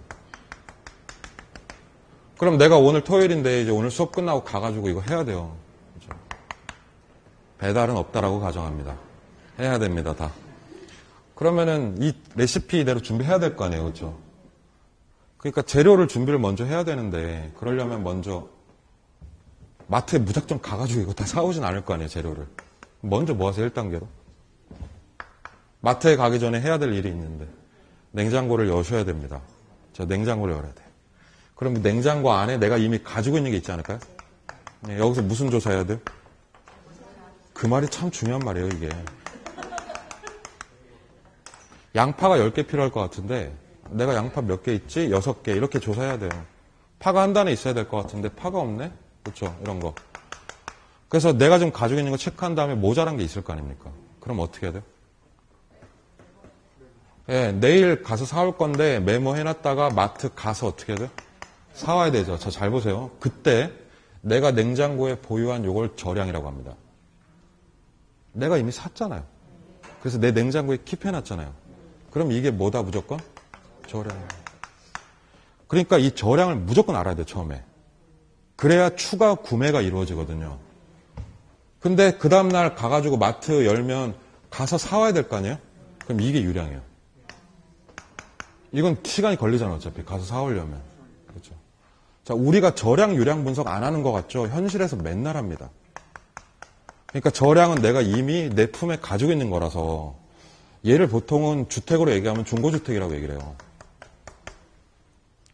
그럼 내가 오늘 토요일인데 이제 오늘 수업 끝나고 가가지고 이거 해야 돼요. 그렇죠? 배달은 없다라고 가정합니다. 해야 됩니다, 다. 그러면은 이 레시피대로 준비해야 될 거 아니에요, 그렇죠? 그러니까 재료를 준비를 먼저 해야 되는데 그러려면 먼저 마트에 무작정 가가지고 이거 다 사오진 않을 거 아니에요, 재료를. 먼저 뭐 하세요, 1단계로? 마트에 가기 전에 해야 될 일이 있는데 냉장고를 여셔야 됩니다. 저 냉장고를 열어야 돼요. 그럼 냉장고 안에 내가 이미 가지고 있는 게 있지 않을까요? 네, 여기서 무슨 조사해야 돼요? 그 말이 참 중요한 말이에요, 이게. 양파가 10개 필요할 것 같은데 내가 양파 몇 개 있지? 6개 이렇게 조사해야 돼요. 파가 한 단에 있어야 될 것 같은데 파가 없네? 그렇죠, 이런 거. 그래서 내가 지금 가지고 있는 거 체크한 다음에 모자란 게 있을 거 아닙니까? 그럼 어떻게 해야 돼요? 예, 내일 가서 사올 건데 메모해놨다가 마트 가서 어떻게 해야 돼요? 사와야 되죠. 저 잘 보세요. 그때 내가 냉장고에 보유한 요걸 저량이라고 합니다. 내가 이미 샀잖아요. 그래서 내 냉장고에 킵해놨잖아요. 그럼 이게 뭐다 무조건? 저량. 그러니까 이 저량을 무조건 알아야 돼요, 처음에. 그래야 추가 구매가 이루어지거든요. 근데 그 다음날 가가지고 마트 열면 가서 사와야 될 거 아니에요? 그럼 이게 유량이에요. 이건 시간이 걸리잖아, 어차피. 가서 사오려면. 그렇죠. 자, 우리가 저량, 유량 분석 안 하는 것 같죠? 현실에서 맨날 합니다. 그러니까 저량은 내가 이미 내 품에 가지고 있는 거라서 얘를 보통은 주택으로 얘기하면 중고주택이라고 얘기를 해요.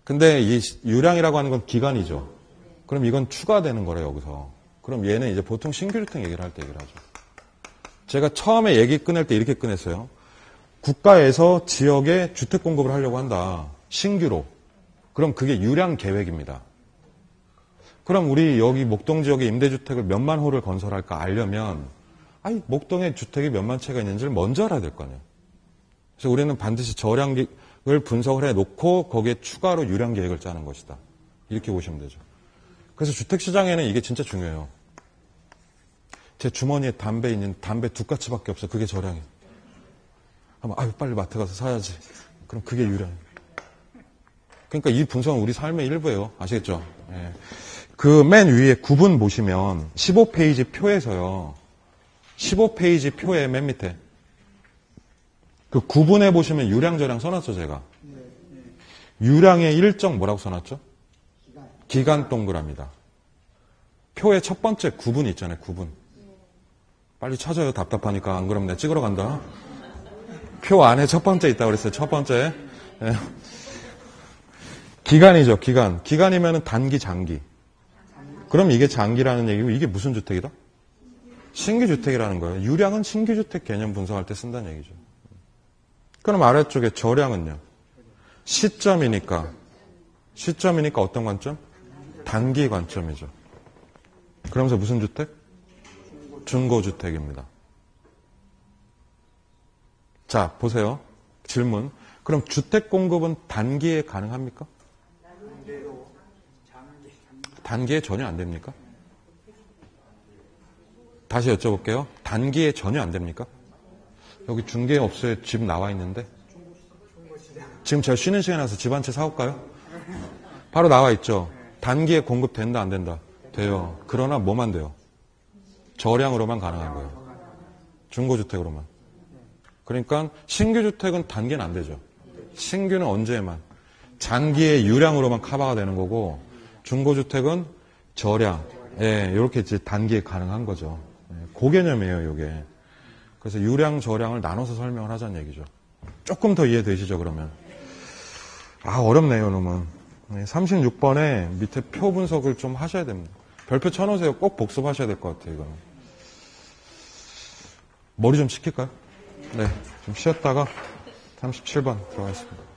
근데 이 유량이라고 하는 건 기간이죠. 그럼 이건 추가되는 거래요, 여기서. 그럼 얘는 이제 보통 신규주택 얘기를 할 때 얘기를 하죠. 제가 처음에 얘기 꺼낼 때 이렇게 꺼냈어요. 국가에서 지역에 주택 공급을 하려고 한다. 신규로. 그럼 그게 유량 계획입니다. 그럼 우리 여기 목동 지역에 임대주택을 몇만 호를 건설할까 알려면 목동에 주택이 몇만 채가 있는지를 먼저 알아야 될 거 아니에요. 그래서 우리는 반드시 저량을 분석을 해놓고 거기에 추가로 유량 계획을 짜는 것이다. 이렇게 보시면 되죠. 그래서 주택시장에는 이게 진짜 중요해요. 제 주머니에 담배 있는 담배 2가치밖에 없어. 그게 저량이에요. 하면 빨리 마트 가서 사야지. 그럼 그게 유량이에요. 그러니까 이 분석은 우리 삶의 일부예요. 아시겠죠? 예. 그 맨 위에 구분 보시면 15페이지 표에서요. 15페이지 표의 맨 밑에 그 구분해 보시면 유량, 저량 써놨죠, 제가. 유량의 일정 뭐라고 써놨죠? 기간 동그라미다. 표의 첫 번째 구분 있잖아요, 구분. 빨리 찾아요, 답답하니까. 안 그러면 내가 찍으러 간다. 표 안에 첫 번째 있다고 그랬어요, 첫 번째. 예. 기간이죠, 기간. 기간이면 단기, 장기. 그럼 이게 장기라는 얘기고 이게 무슨 주택이다? 신규주택이라는 거예요. 유량은 신규주택 개념 분석할 때 쓴다는 얘기죠. 그럼 아래쪽에 저량은요? 시점이니까 어떤 관점? 단기 관점이죠. 그러면서 무슨 주택? 중고주택입니다. 자, 보세요. 질문. 그럼 주택 공급은 단기에 가능합니까? 단기에 전혀 안 됩니까? 다시 여쭤볼게요. 단기에 전혀 안 됩니까? 여기 중개업소에 집 나와 있는데 지금 제가 쉬는 시간에 와서 집 한 채 사올까요? 바로 나와 있죠. 단기에 공급된다 안 된다? 돼요. 그러나 뭐만 돼요? 저량으로만 가능한 거예요. 중고주택으로만. 그러니까 신규주택은 단기는 안 되죠. 신규는 언제만? 장기의 유량으로만 커버가 되는 거고 중고주택은 저량. 예, 이렇게 이제 단기에 가능한 거죠. 예, 그 개념이에요, 이게. 그래서 유량, 저량을 나눠서 설명을 하자는 얘기죠. 조금 더 이해되시죠, 그러면? 어렵네요, 놈은. 36번에 밑에 표 분석을 좀 하셔야 됩니다. 별표 쳐놓으세요. 꼭 복습하셔야 될 것 같아요, 이거는. 머리 좀 식힐까요? 네, 좀 쉬었다가 37번 들어가겠습니다.